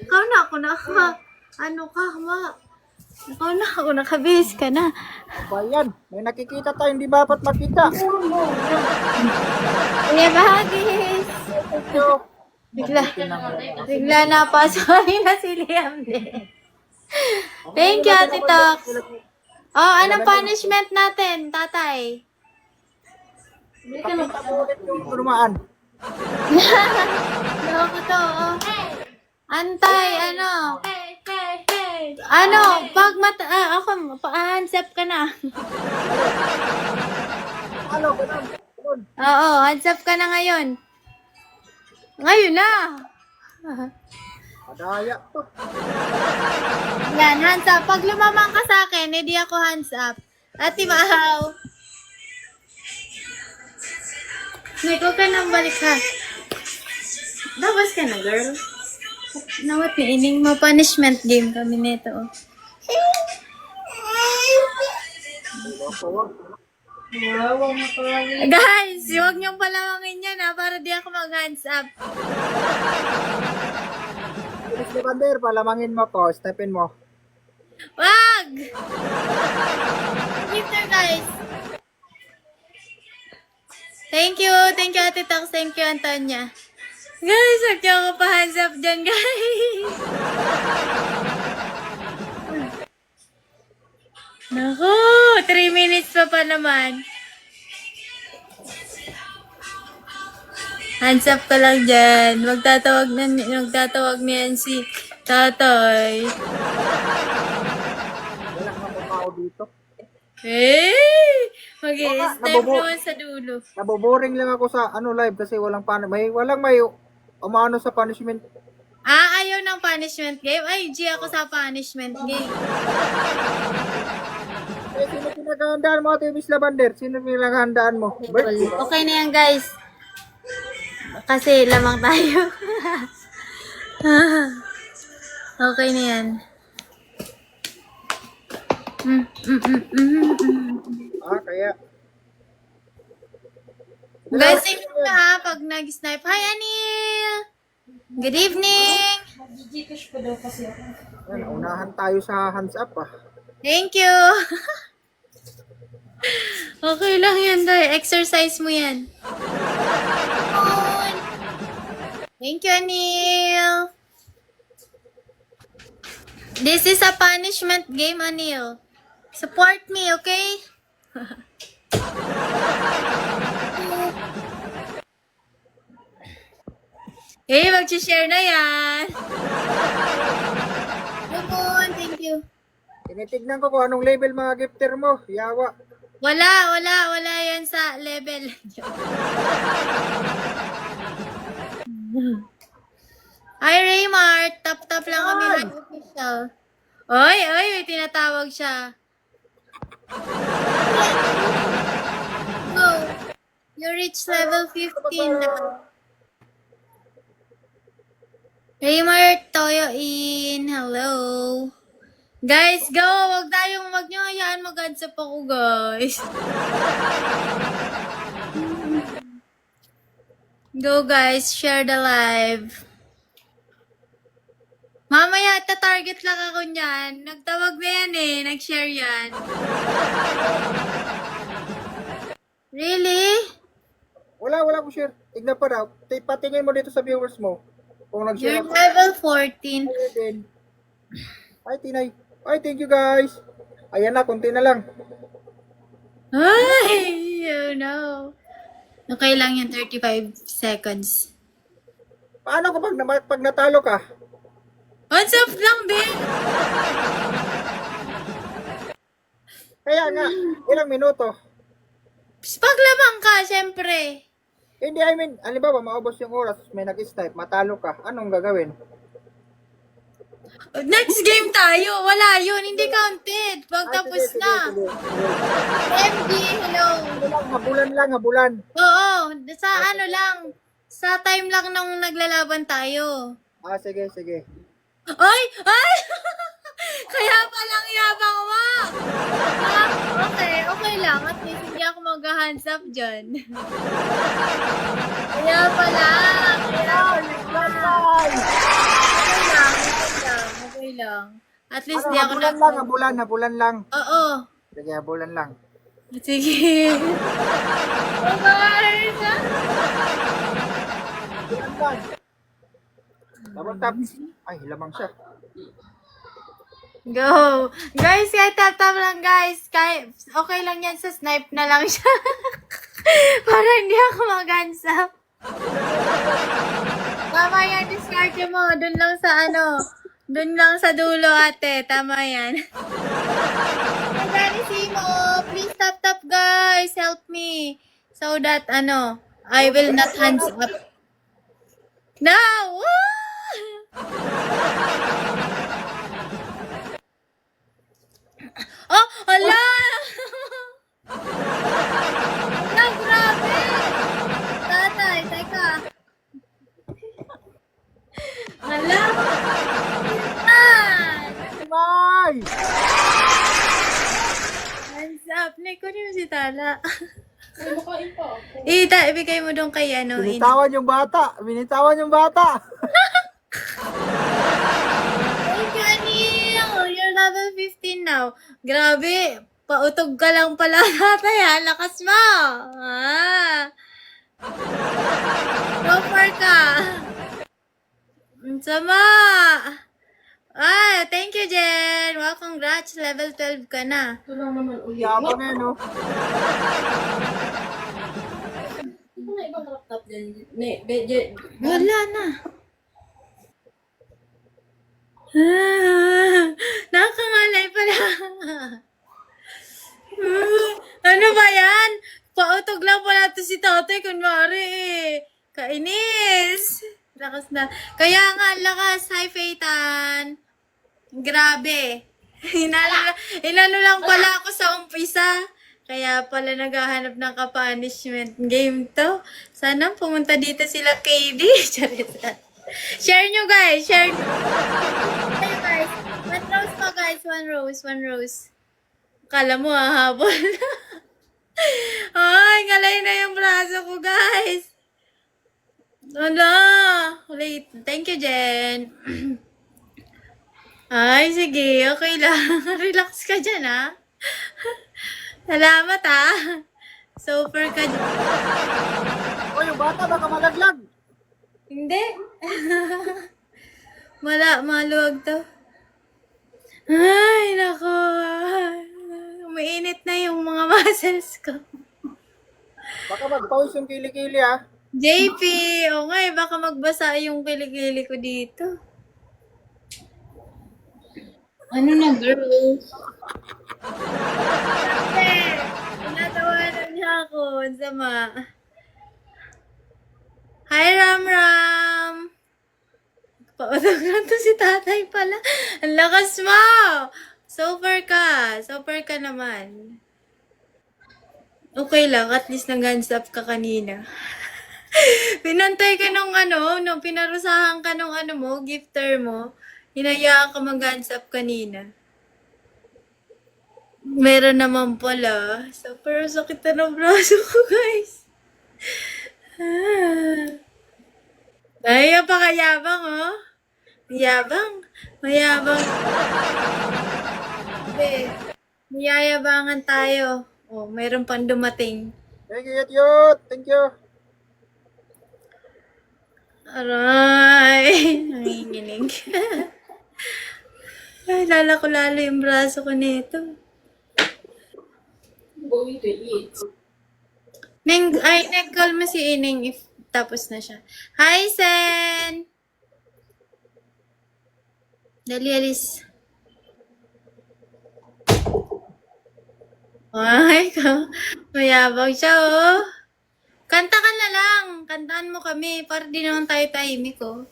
Ikaw na ako na. Ano ka, ma? Ikaw na ako, nakabihis ka na. Ano ba yan? May nakikita tayo, hindi dapat makita. Kuya Bahagis. Bigla napasok na si Liam din. Thank you, Ate Tox. Oh, anong punishment natin, tatay? Yung turumaan. Loko to, oh. Antay, ano? Ano, pag ako, hands up ka na. Ano, ganun. Oo, hands up ka na ngayon. Ngayon na. Madaya to. Yan, hands up. Pag lumamang ka sa akin, edi ako hands up. Ate Mahaw. Nico ka nang balik ha. Dabas ka na, girl. Nawat ni ining ma-punishment game kami nito. Oh. Guys, huwag niyong palawangin yan ha, para di ako mag-hands up. Miss Levander, palamangin mo ko. Stepin mo. Wag! Gifter, guys. Thank you Ate Tox. Thank you, Antonia. Guys, huwag niyo ako pa-hands up dyan, guys. Naku, 3 minutes pa naman. Hands up ka lang dyan. Magtatawag niyan si tatay. Wala kang tao dito. Eh! Mag-i-step nabobo- naman sa dulo. Naboboring lang ako sa live kasi walang may umano sa punishment. Ayaw ng punishment game? Ay, G ako sa punishment game. Eh, sino pinaghahandaan mo, Ate Miss Levander? Sino pinaghahandaan mo? Birthday. Okay na yan, guys. Kasi lamang tayo. Okay na yan. Kaya. Blessing mo na ha pag nag-snipe. Hi, Anil! Good evening! Yan, unahan tayo sa hands up Thank you! Okay lang yan, Day. Exercise mo yan. Thank you, Anil! This is a punishment game, Anil. Support me, okay? Mag-share na yan. Lupon, thank you. Tinitignan ko kung anong level mga gifter mo. Yawa. Wala yan sa level. Hi, Raymart. Tap lang kami ng official. Oy, may tinatawag siya. Go. You reach level 15 now. Raymart, Toyo in. Hello. Guys, go! Wag nyo hayaan mag-adsap ako, guys. Go, guys. Share the live. Mamaya, target lang ako niyan. Nagtawag na yan eh. Nag-share yan. Really? Wala ko share. Tignan pa daw. Patingin mo dito sa viewers mo. Kung nag-share You're level 14. Ay, Tinay. Ay, thank you guys. Ayan na, konti na lang. Ay, oh no. Okay lang yung 35 seconds. Paano kapag pag natalo ka? What's up lang din? Kaya nga, ilang minuto? Paglabang ka, syempre. Hindi, I mean, halimbawa, maubos yung oras, may nag-snipe, matalo ka, anong gagawin? Next game tayo. Wala yun. Hindi counted. Pag tapos na. MG, hello. Habulan. Oo. Sa ano lang. Sa time lang nung naglalaban tayo. Ah, sige. Ay! Kaya palang yabang mo. Okay lang. At least hindi ako mag-hands up dyan. Kaya pala. Okay lang. At least di ako Habulan lang. Oo. Sige, habulan lang. Sige. Bye-bye. Tapos. Ay, lamang siya. Go! Guys, kahit tap-tap lang guys. Okay lang yan sa snipe na lang siya. Para hindi ako mag-hands up. Tama yan, discard mo. Doon lang sa doon lang sa dulo ate. Tama yan. Hey, Simo, please tap guys. Help me. So that I will not hands up. Now! Oh, hala! Grabe! Tatay, teka. Hala! Bye! Hands up. Kunin mo si Tala. Ibigay mo doon kay Binitawan yung bata. Thank you, Anil. You're level 15 now. Grabe. Pautog ka lang pala tatay ha. Lakas mo. Super ka. Ang sama. Thank you, Jen. Wow, congrats. Level 12 ka na. Yabang eh, no? Wala na. Nakangalay pala. Ano ba yan? Pautog lang pala to si tatay. Kunwari eh. Kainis. Lakas na. Kaya nga, lakas. Hi, Faytan. Grabe. Inano lang pala ako sa umpisa. Kaya pala naghahanap ng ka-punishment game to. Sana pumunta dito sila KD. Charita. Share nyo guys. Share nyo. Hey guys. One rose pa guys. One rose. Kala mo habol. Ay, ngalay na yung braso ko guys. Wala. Wait. Thank you, Jen. Ay, sige. Okay lang. Relax ka dyan, ha? Salamat, ha? Super ka dyan. O, yung bata baka malaglag. Hindi. Maluwag to. Ay, nako. Umiinit na yung mga muscles ko. Baka mag-pause yung kilikili, ha? JP, o nga eh, baka magbasa yung kilikili ko dito. Ano na, girl? Tinatawanan niya ako. Ang sama. Hi, Ram Ram! Pautag lang to si tatay pala. Ang lakas mo! Super ka. Super ka naman. Okay lang. At least nag-hands up ka kanina. Pinantay ka nung nung pinarusahan ka nung mo, gifter mo. Hinayaan ka mag-hands up kanina. Meron naman pala. Super sakit na ng braso ko, guys. Ay, napakayabang, oh. Mayabang. Mayabang. Sabi, niyayabangan tayo. Oh, meron pang dumating. Thank you, Yut. Thank you. Aray. Nanginginig. Ay, lala ko lalo yung braso ko nito. Nag-call mo si Ining if tapos na siya. Hi, Sen! Dali, alis. Ay, mayabang siya, oh. Kanta ka na lang. Kantaan mo kami para di naman tayo tahimik, oh.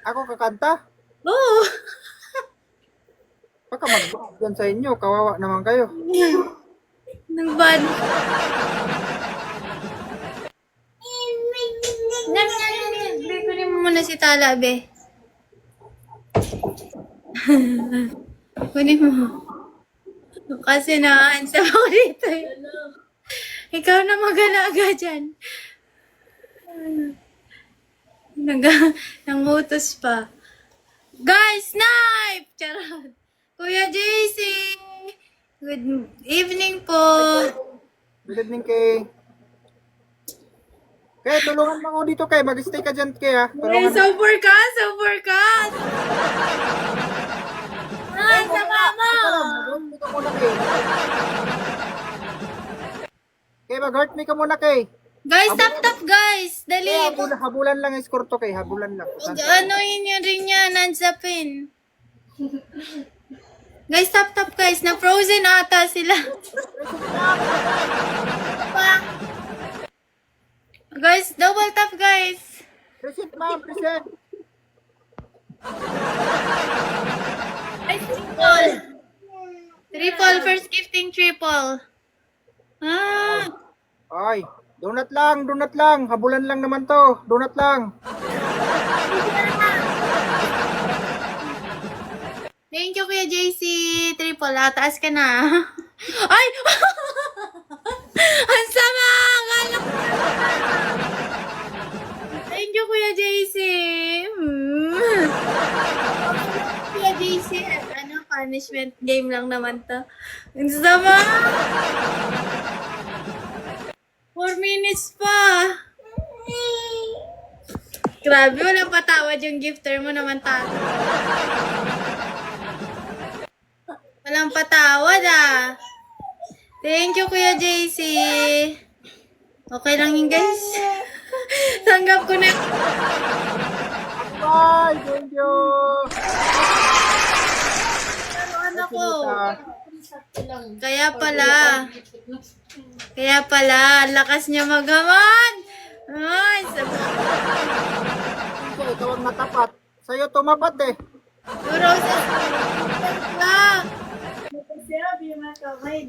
Ako kakanta? Oo. Baka mag-yan sa inyo. Kawawa naman kayo. Nag-ban. Kunin mo muna si Tala, be. Kunin mo. Kasi na-answer ako dito eh. Ikaw na mag-alaga dyan. Nangutos pa. Guys, snipe! Charot. Kuya JC! Good evening po. Good evening, Kay. Kay, tulungan mo ako dito, Kay. Mag-stay ka dyan, Kay, ha. Ay, Tulungan mo. super ka! Super ka! Ay, sama mo! Mag-hurt me ka muna, Kay. Kay, mag-hurt me ka muna, Kay. Guys, tap guys! Dali! Kay, habulan lang yung score to, Kay. Habulan lang. Ano yun yun rin yan? Nansapin. Guys, tap guys. Na-frozen ata sila. Guys, double tap guys. Present, ma'am. Present. Ay, triple. Triple. First gifting triple. Ah. Ay, donut lang. Donut lang. Habulan lang naman to. Donut lang. Thank you, Kuya JC. Triple. Taas ka na. Ay! Ang sama! Akala ko Thank you, Kuya JC. Kuya JC, punishment game lang naman to. Ang sama! 4 minutes pa. Grabe, walang patawad yung gifter mo naman, tato. Walang patawad, ah. Thank you, Kuya JC. Okay lang yun, guys. Tanggap ko na. Bye. Thank you. Ano ko? Kaya pala, ang lakas niya maghaman. Ay, sabi. Ikaw ang natapat. Sa'yo tumapat eh.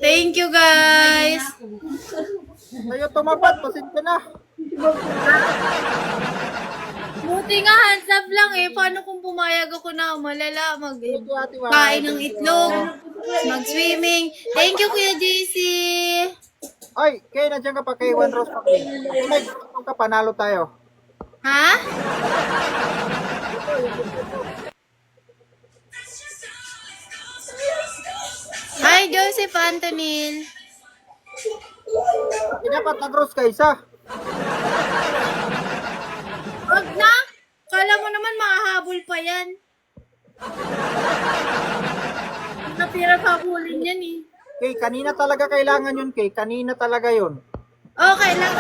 Thank you, guys. Sa'yo tumapat. Pasensya na. Buti nga, hands up lang eh. Paano kung pumayag ako na malala, kain ng itlog, mag-swimming. Thank you, Kuya JC. Ay, Kay, nandiyan ka pa kay One Rose pa. May gusto ka, panalo tayo. Ha? Hi, Joseph Antonil. Dapat nag-rose ka isa. Wag na! Kala mo naman mahahabol pa yan. Napirap habulin yan eh. Kay, kanina talaga kailangan yun, Kay. Kanina talaga yun. Okay lang.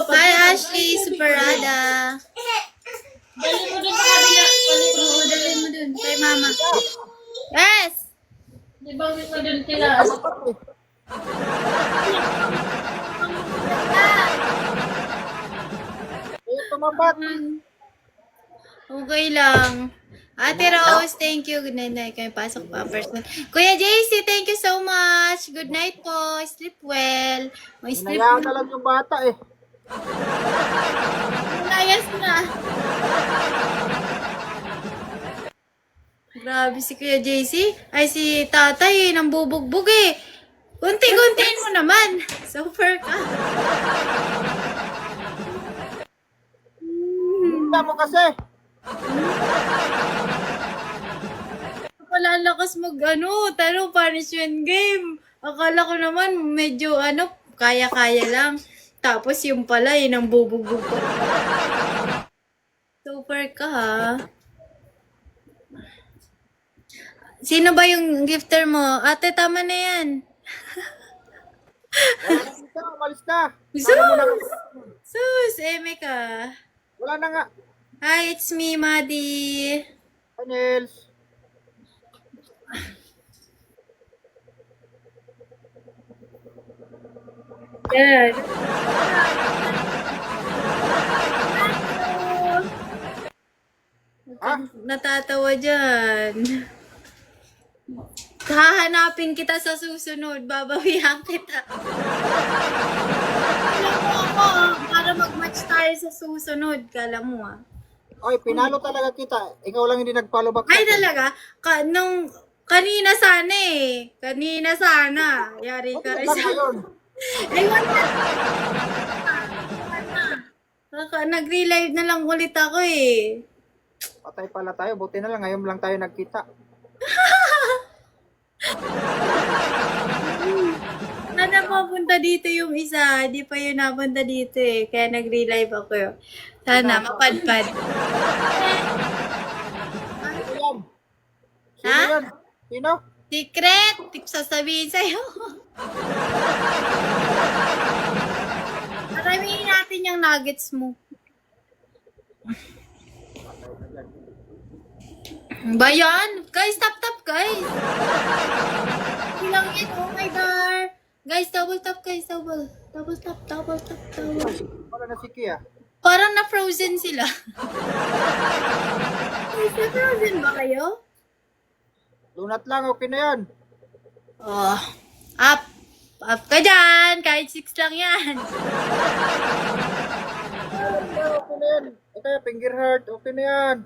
Hi, Ashley Superada. Dali mo dun sa kabila. Oo, dali mo dun. Kay mama. Yes! Di ba mo dun sila? Okay lang. Ate Rose, thank you. Good night. Kami pasok pa person. Kuya JC, thank you so much. Good night po. Sleep well. May sleep Hinayaan na lang yung bata eh. Layas na. Grabe si Kuya JC. Ay, si tatay, nambubugbog eh. Kunti-kuntiin mo naman. Super ka. Hinta mo kasi. Wala lakas taro punishment game. Akala ko naman medyo kaya-kaya lang. Tapos yung pala, ang bubugbog ko. Super ka ha. Sino ba yung gifter mo? Ate, tama na yan. Umalis ka. Sus, eme ka. Wala na nga. Hi, it's me, Maddie. Hi, Nels. Yan. Natatawa dyan. Hahanapin kita sa susunod. Babawihan kita. Alam mo ako, para mag-match tayo sa susunod. Kala mo Oy, pinalo talaga kita. Ikaw lang hindi nag-follow back. Ay talaga? Kanina sana eh. Kanina sana. Yari ka rin sa... Ewan na. Nag-relive na lang ulit ako eh. Patay pala tayo. Buti na lang. Ngayon lang tayo nagkita. Sana mapunta dito yung isa. Di pa yun napunta dito eh. Kaya nag-relive ako yun. Sana mapadpad. Ha? Sino? Secret! Sasabihin sa'yo. Maramihin natin yung nuggets mo. Ba yan? Guys, tap guys. Hindi lang yan. Oh my God. Guys, double tap guys. Double tap. Wala na si Kia. Parang na-frozen sila. Guys, na-frozen ba kayo? Lunat lang. Okay na yan. Oh, up ka dyan. Kahit 6 lang yan. Okay na yan. Okay, finger heart. Okay na yan.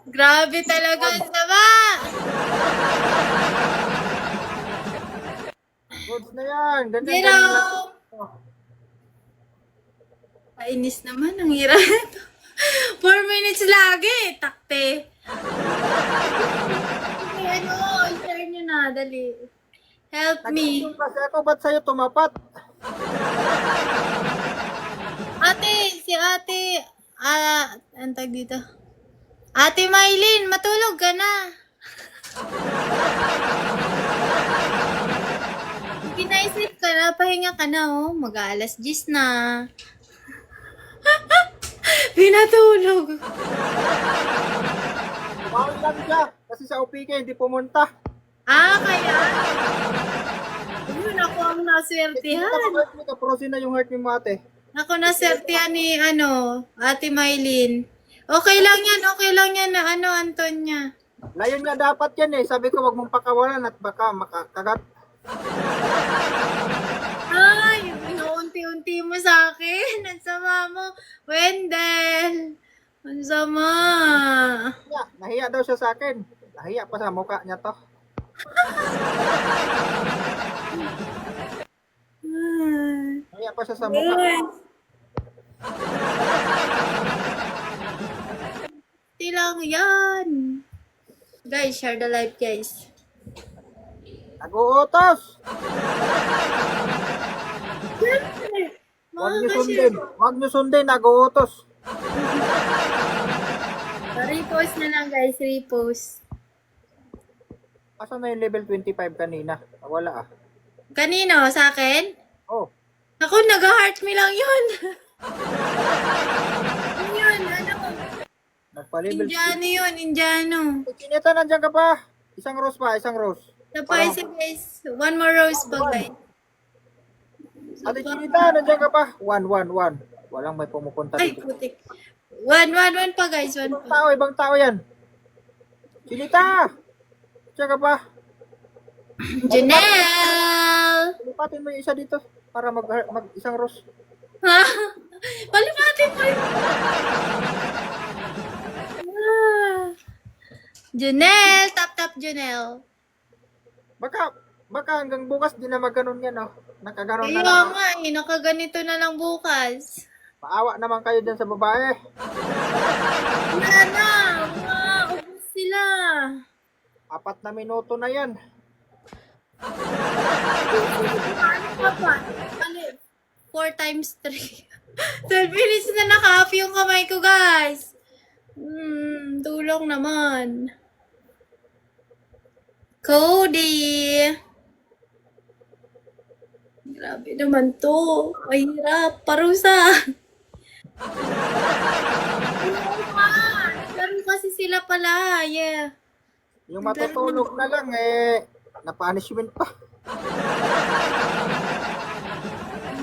Grabe talaga ang sama. Goods na yan. Ganyan. Zero. Kainis naman. Ang hirap ito. 4 minutes lagi. Takte. Share nyo na. Dali. Help me. Kasi ako, ba't sa'yo tumapat? Si ate, antag dito. Ate Mylene, matulog ka na. Pinaisip ka na, pahinga ka na, oh. Mag-aalas 10 na. Pinatulog. Bawal lang siya. Kasi sa OPK, hindi pumunta. Kaya? Yun, ako ang naswertihan. Kaprosin na yung heart ni Mate. Ako naswertihan ni, Ate Mylene. Okay lang yan na, Antonia. Layon nga dapat yan eh. Sabi ko, wag mong pakawalan at baka makakagat. Ay, inuunti-unti mo sa akin. Ang sama mo. Wendell. Ang sama. Nahiya daw siya sa akin. Nahiya pa sa mukha niya to. Nahiya pa siya sa mukha. Lang yan. Guys, share the live, guys. Nag-uutos! Huwag niyo sundin. Huwag niyo sundin, nag-uutos. Repost na lang guys, repost. Asan na yung level 25 kanina? Wala ah. Kanino? Sa akin? Oh, Ako, nag-heart me lang yun. Yun, ano? nagpa-level. Indiano yun, Indiano. Chinita, nandiyan ka pa. Isang rose pa, isang rose. Tapos guys, one more rose pa guys. Ate Chinita, nandiyan ka pa. 1. Walang may pumupunta Ay, dito. putik. One pa guys, one pa. Ibang tao yan. Chinita! Nandiyan ka pa. Janelle! Lipatin mo yung isa dito para mag isang rose. Ha? Palipatin mo yun. Janelle! Tap Janelle. Baka hanggang bukas di na magganon yan, oh. Nakaganon na Kaya lang. nga eh, nakaganito na lang bukas. Maawa naman kayo dyan sa babae. Wala na! Ubus sila. 4 na minuto na yan. Ano pa pa? 4 times 3. 12 minutes na naka-off yung kamay ko, guys. Tulong naman. Cody. Grabe naman to. Mahirap. Parusa. Laro kasi sila pala. Yeah. Yung matutulog na lang, na-punishment pa.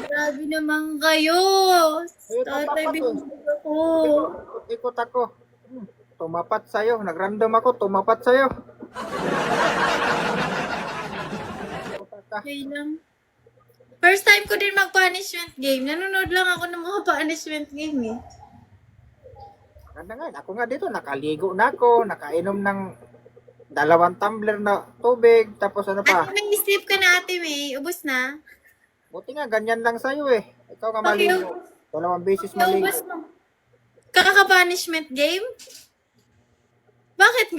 Grabe naman kayo. Tatay, binubog ako. Ikot ako. Tumapat sa'yo. Nag-random ako, tumapat sa'yo. Okay lang. First time ko din mag-punishment game. Nanonood lang ako ng mga punishment game eh. Ganda nga, ako nga dito, nakaligo na ako, nakainom ng 2 tumbler na tubig, tapos ano pa. Ate, may sleep ka na ate May. Ubus na. Buti nga, ganyan lang sa'yo eh. Ikaw ka maligo. 2 beses maligo. Ubus mo. Kaka-punishment game? Bakit?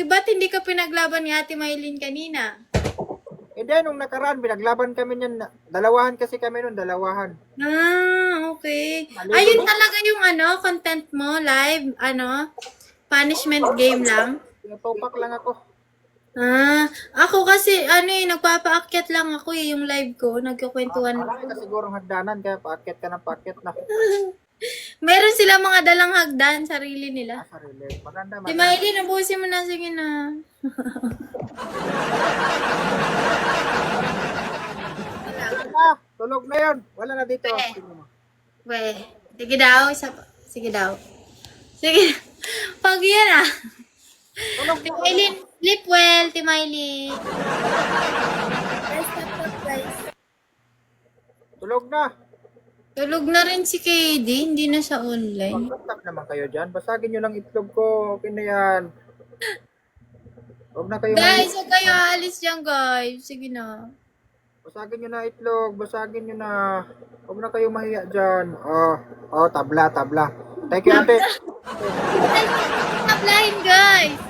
Ba't hindi ka pinaglaban ni Ate Maylin kanina? Hindi, nung nakaraan, binaglaban kami niyan. Dalawahan kasi kami nun, dalawahan. Okay. Maligo Ayun ba? talaga yung content mo, live, punishment game lang. Pinatupak lang ako. Ako kasi, nagpapaakyat lang ako yung live ko, nagkukwentuhan. Marami ka sigurong hagdanan, kaya paakyat ka ng paakyat na. Meron sila mga dalang hagdan, sarili nila. Sarili. Maganda, Si Maylin, ubusin mo na, sige na. Tulog na yun. Wala na dito. Weh, sige daw, sige daw. Sige, pag yan Timaylin, sleep well, Timaylin. Guys. Tulog na. Tulog na rin si KD, hindi na siya online. Mag-tap naman kayo dyan. Basagin nyo lang itlog ko. Okay na yan. Huwag na kayo Guys, huwag kayo aalis dyan, guys. Sige na. Basagin nyo na itlog. Basagin nyo na. Huwag na kayo mahiya dyan. Tabla. Thank you, ate. Tablahin, guys.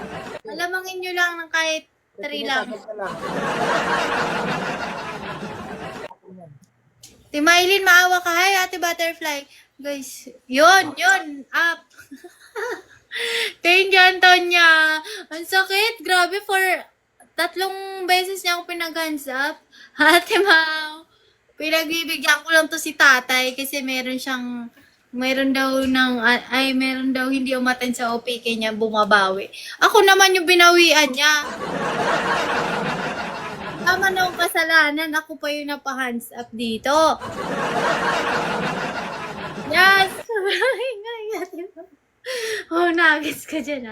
Alamangin nyo lang ng kahit 3 lang. Timaylin, maawa ka. Hi, Ate Butterfly. Guys, yun, up. Thank you, Antonia. Ang sakit, grabe, for 3 beses niya ako pinag-hands up. Ate Mau, pinagbibigyan ko lang to si tatay kasi meron daw hindi umaten sa OPK niya, bumabawi. Ako naman yung binawian niya. Tama na yung kasalanan, ako pa yung napa-hands up dito. Yes! Nagets ka dyan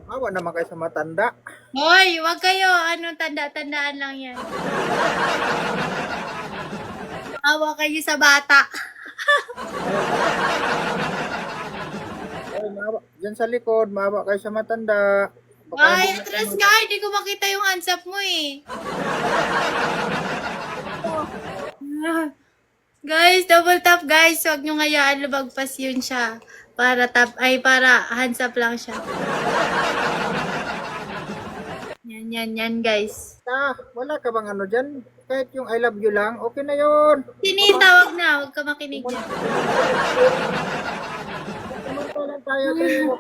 Awa naman kayo sa matanda. Hoy, wag kayo. Tanda-tandaan lang yan. Awa kayo sa bata. Diyan sa likod, maawa kayo sa matanda. Ay, atras ka. Hindi ko makita yung hands up mo eh. Guys, double tap guys. Huwag nyo ngayaan lumagpas yun siya. Para hands up lang siya. Yan, guys. Wala ka bang ano dyan? Kahit yung I love you lang, okay na yun. Tinitawag na, huwag ka makinig dyan. Samantalang tayo kayo.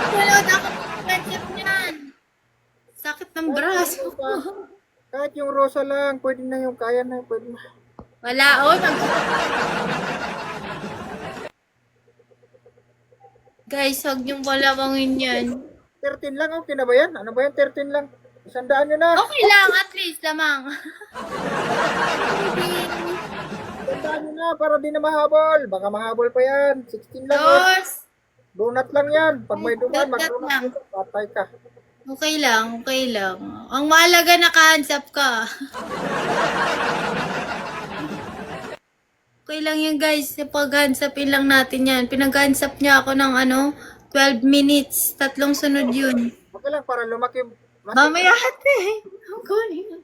Kulot ako friendship niyan. Sakit ng braso ko. Kahit yung rosa lang, pwede na yung kaya na, pwede na. Wala, Guys, huwag niyong palabangin yan. 13 lang, okay na ba yan? Ano ba yan, 13 lang? 100 nyo na. Okay lang, at least, lamang. 100 nyo na, para di na mahabol. Baka mahabol pa yan. 16 lang yan. Dos. Donut lang yan. Pag may duman, Donut mag-donut lang. dito, patay ka. Okay lang. Ang mahalaga naka-hands-up ka. Okay lang yan, guys. Pag-hands-upin lang natin yan. Pinag-hands-up niya ako ng 12 minutes. 3 sunod yun. Okay lang, para lumaki. Mamaya ate. Ang kunin.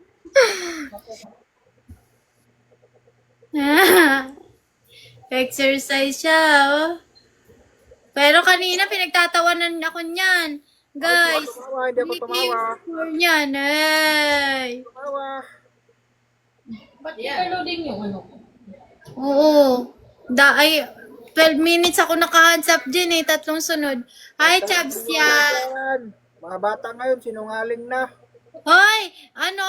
Exercise siya, oh. Pero kanina pinagtatawanan ako niyan. Guys, Hindi ako tumawa. score niyan. Ay. Tumawa. Oo. 12 minutes ako naka-hands up dyan eh. 3 sunod. Hi, Chabs yan. Mga bata ngayon, sinungaling na. Hoy! Ano?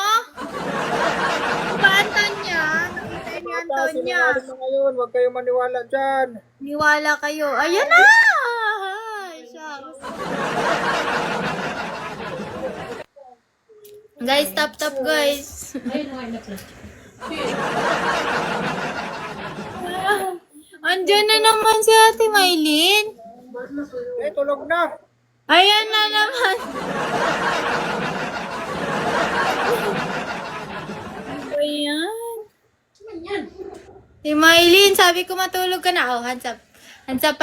Ba, Antonia? Nakita niyo, Antonia. Sinungaling na ngayon, huwag kayong maniwala dyan. Niwala kayo. Ayan na! Ay, shucks. Guys, tap guys. Andiyan na naman si Ate Maylin. Tulog na. Ayan na naman. Ano ba yan? Si Maylin, sabi ko matulog ka na. Oh, hands up. Hands up.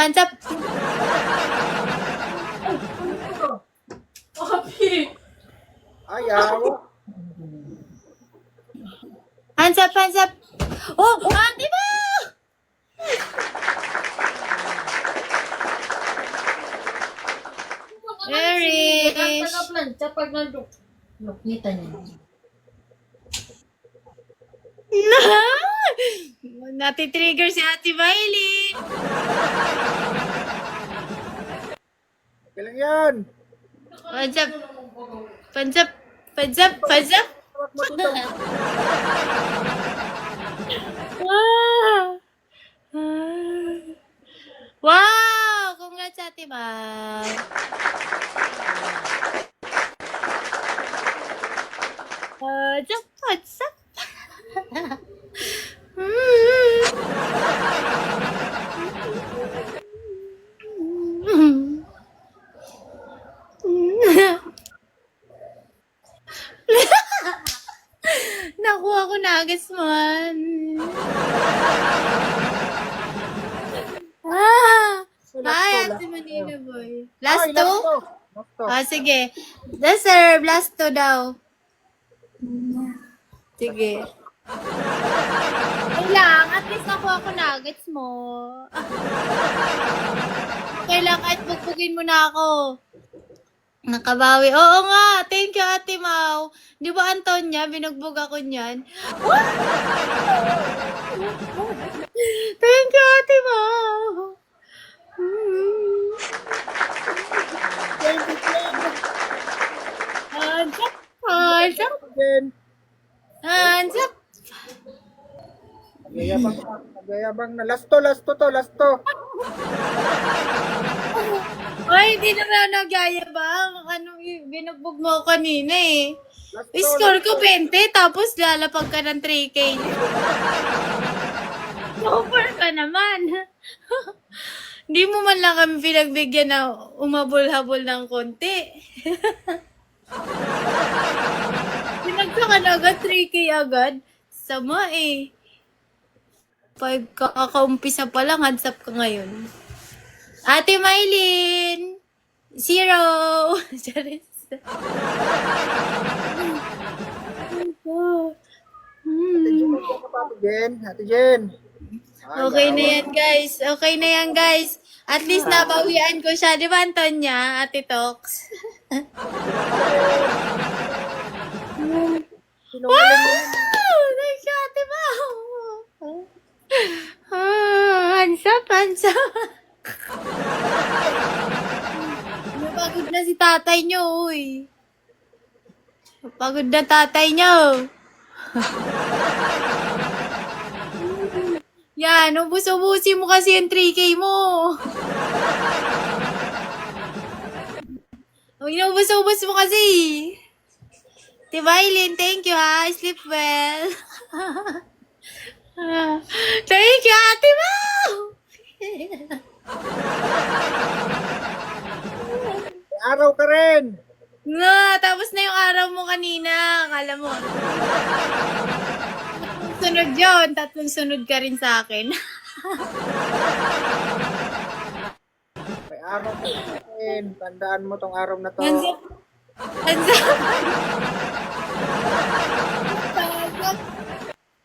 Ayaw. Hands up. Oh, ate mo! Erish. Nati-trigger si Ate Miley. Okay lang yan. Pansap. Huwag mo dito. Wow! Congrats, Ate Mal. Pansap. Nakuha ko na agad man. Hi, Ate Manila Boy. Last Ay, two? Last two. Sige. Sir, last two daw. Sige. Lang, at least nakuha ko nuggets mo. Okay lang, kahit bugbugin mo na ako. Nakabawi. Oo nga, thank you, Ate Mau. Di ba, Antonia, binugbog ako niyan? Thank you, Ate Mau. Hands up. Again. Hands up. Nagayabang na. Last two to. Ay, hindi naman ako nagyayabang. Binugbog mo ako kanina eh. Score ko 20, tapos lalapag ka ng 3K. Super ka naman. Hindi mo man lang kami pinagbigyan na umabol-habol ng konti. Pinagsakan agad, 3K agad. Sama eh. 5 kakaumpisa pa lang, hands up ka ngayon. Ate Maylin! 0! Charis. Ate Jen. Okay na yan, guys. At least nabawian ko siya. Di ba, Antonia? Ate Tox? Sinungaling mo yun. Thank you, Ate Mau. Hands up, hands up. Napagod na si tatay niyo, uy. Napagod na tatay niyo. Yan, ubus-ubusin mo kasi yung 3K mo. Inubus-ubus mo kasi. Diba, Eileen? Thank you, ha? Sleep well. Thank you, Ate Mau! Araw ka rin. Nga, tapos na yung araw mo kanina. Akala mo. Sunod yun. 3 sunod ka rin sa akin. May araw ka rin. Tandaan mo tong araw na to. Hands up. Hands up.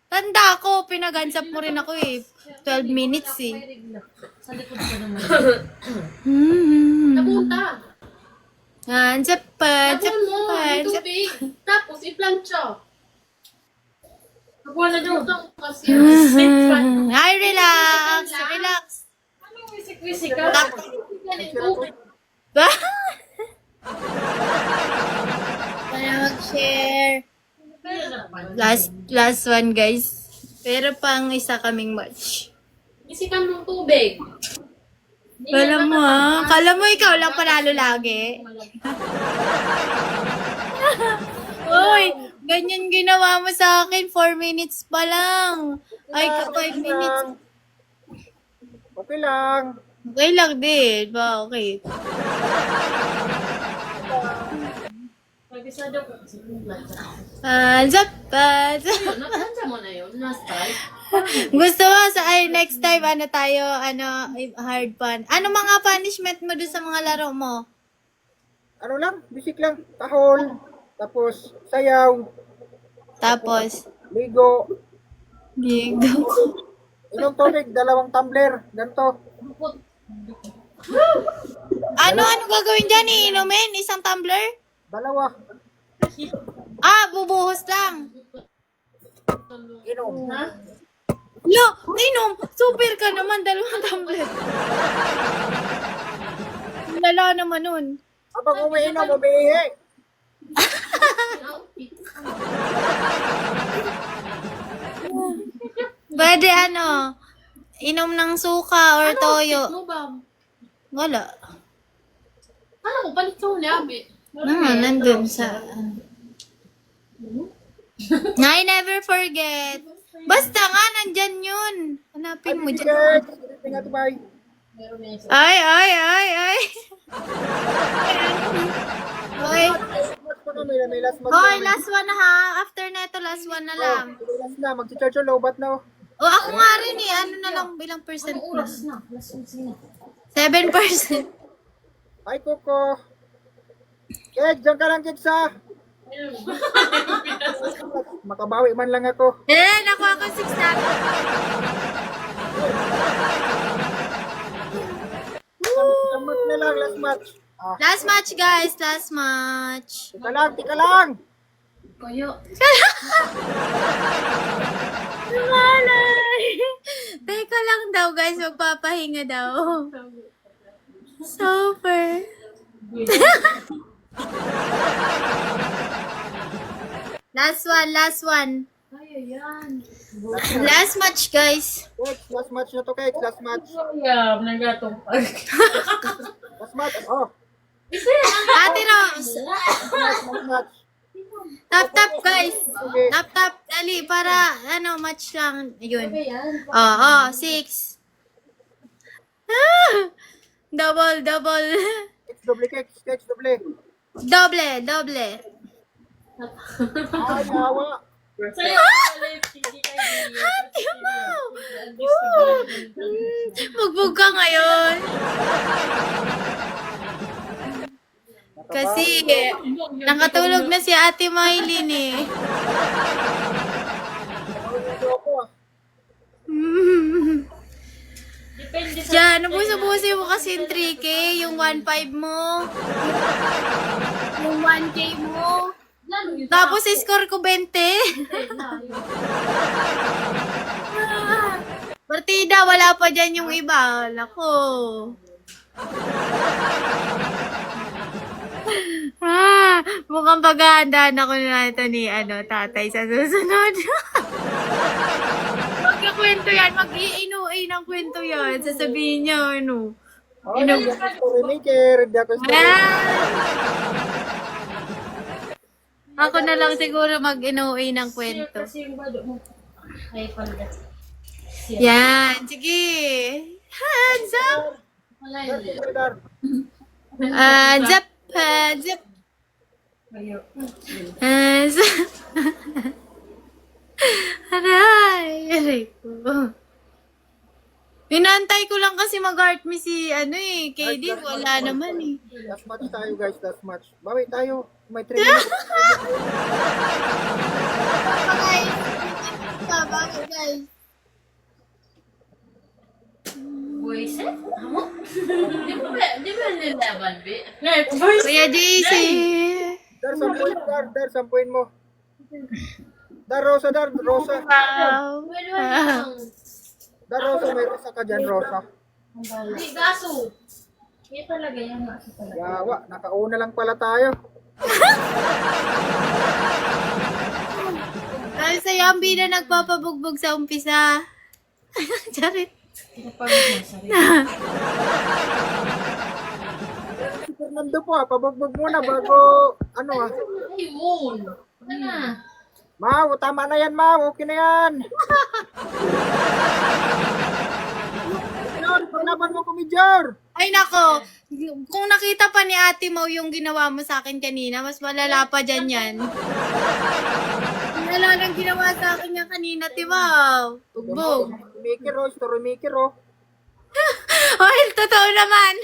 Tanda ko, pinag-hands up mo rin ako eh. 12 minutes eh. Napunta. Hands up, hands up, hands up. Tapos, i-plancha. Nakuha na doon. Kasi, Ay, relax, relax. anong wisik-wisik ka? Ba? Para mag-share. Last one, guys. Pero pang isa kaming match. Isikan mong tubig. Kala mo ha? Kala mo ikaw lang panalo lagi? Uy, ganyan ginawa mo sa akin. 4 minutes pa lang. Ay, 5 minutes. Okay lang. Okay lang din. Ba, okay. Pag-isado ko. Zap, zap. Nakansa mo na yun. Last time. Gusto mo next time, hard fun. Ano mga punishment mo doon sa mga laro mo? Ano lang? Bisik lang. Tahol. Tapos sayaw. Tapos, Ligo. gigo. Inom tubig. 2 tumbler. Ganito. Ano gagawin dyan? Iinumin? 1 tumbler? 2. Bubuhos lang. Inom. Lo, inom. Super ka naman. 2 tumbler. Lala naman nun. Habang umiinom, umiihi. Pwede inom ng suka or toyo. Ano ba? Wala. Ano ko? Palit ka huli, abi. Nandun sa... I never forget. Basta nga, nandyan yun. Hanapin mo dyan. Tingnan ito, bye. Ay. Oy, May last month. oy, last one na ha. After na ito, last one na lang. Last na. Mag-charge yung lobat na. Ako nga rin eh. Ano na lang, bilang percent na? 7%. Hi, Coco. Kek, dyan ka lang, Keksa. Makabawi man lang ako. Nakuha ko 6 na. Last match na lang, last match. Last match, guys. Last match. Tika lang. Malay. Teka lang daw, guys. Magpapahinga daw. Super. Last one. Last match, guys. Kek, last match na to, Kek. Last match. Yeah, nanggatong. Last match. Oh, Ate Rose. last match. Tap, guys. Okay. Tap. Dali, para, match lang. Yun. 6. Double. Kek, doble, Kek. Kek, doble. Doble. Ay, yawa. Sa'yo, Ate Mau! Bugbog ka ngayon. Kasi, nakatulog na si Ate Maylin eh. Depende sa dyan. Ubusin mo kasi yung 3K, yung 1.5 mo. Yung 1K mo. Tapos score ko 20. Partida, wala pa dyan yung iba. Lako. Mukhang paghahandaan ako na ito ni tatay sa susunod. Magkakwento yan, mag-i-inuay ng kwento yan. Sasabihin niya, Hindi ako storymaker, hindi ako Ako na lang siguro mag-inuay ng kwento. Yan, sige. Hands up! Hands up! Hands up! Hands up! Aray ko. Inaantay ko lang kasi mag-art me si KD, wala naman eh. Last match tayo guys, last match. Bawi tayo, may 3 minutes. Bakit guys? Kuya JC. Dar, sampuin mo. Dar, Rosa. Wow. Dar, Rosa, may Rosa ka dyan, Rosa. Yawa, nakauna lang pala tayo. Dahil sa Yambi na nagpapabugbog sa umpisa. Charit. Si Fernando po pabugbog muna bago, Mau, tama na yan, Mau. Okay na yan. Paglaban mo ko, Major. Ay nako, kung nakita pa ni Ate Mau yung ginawa mo sa akin kanina, mas malala pa dyan yan. Malala lang ginawa sa akin niya kanina, Timaw. Bugbog. Storymaker, oh. Oy, totoo naman.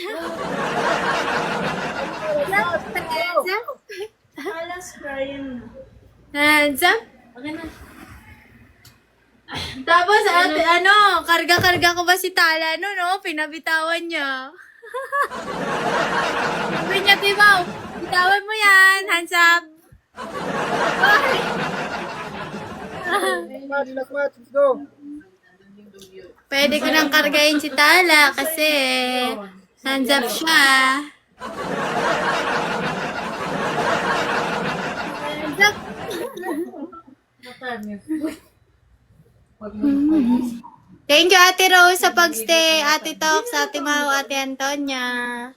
Hands up. Tapos, karga-karga ko ba si Tala, pinabitawan niya. Sabi niya, Timaw, bitawan mo yan, hands up. Last match, let's go. Pwede ko nang kargahin si Tala kasi hands up siya. Hands up. Thank you, Ate Rose, sa pagstay. Ate Tox, Ate Mau, Ate Antonia.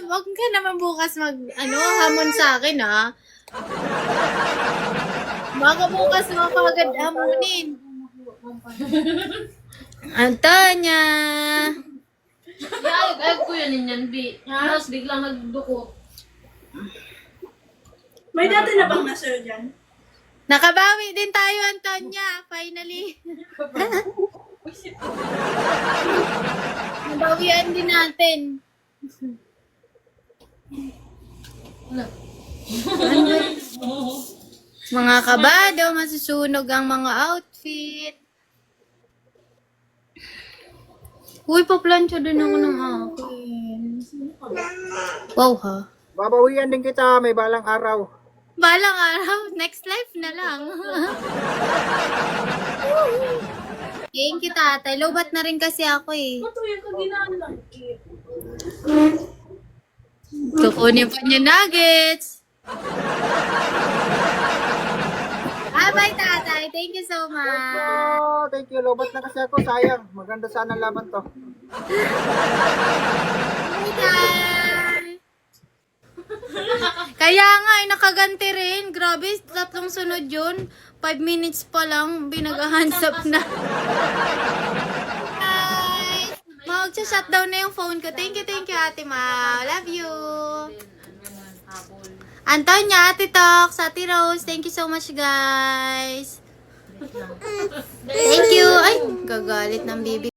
Wag ka naman bukas hamon sa akin, ha? Baka bukas mo kagad hamunin. Antonia! Ay, kuya ninyan, Tapos biglang nagduko. May dati na bang nasa'yo dyan? Nakabawi din tayo, Antonia. Finally. Nabawian din natin. Mga kabado, masusunog ang mga outfit. Uy, paplansya din ako ng akin. Wow, ha? Babawian din kita, may balang araw. Balang araw, next life na lang. Thank you, tatay. Lobat na rin kasi ako eh. Kukunin pa niya nuggets. Bye, tatay. Thank you so much. Oh, thank you. Lobat na kasi ako. Sayang. Maganda sana ang laban to. Bye, tay. Kaya nga, nakaganti rin. Grabe, 3 sunod yun. 5 minutes pa lang, binag-hands up na. Bye! Mag-shutdown na yung phone ko. Thank you, Ate Ma. Love you. Antonia, Ate Tox, Ate Rose, thank you so much, guys. Thank you. Ay, gagalit ng bibi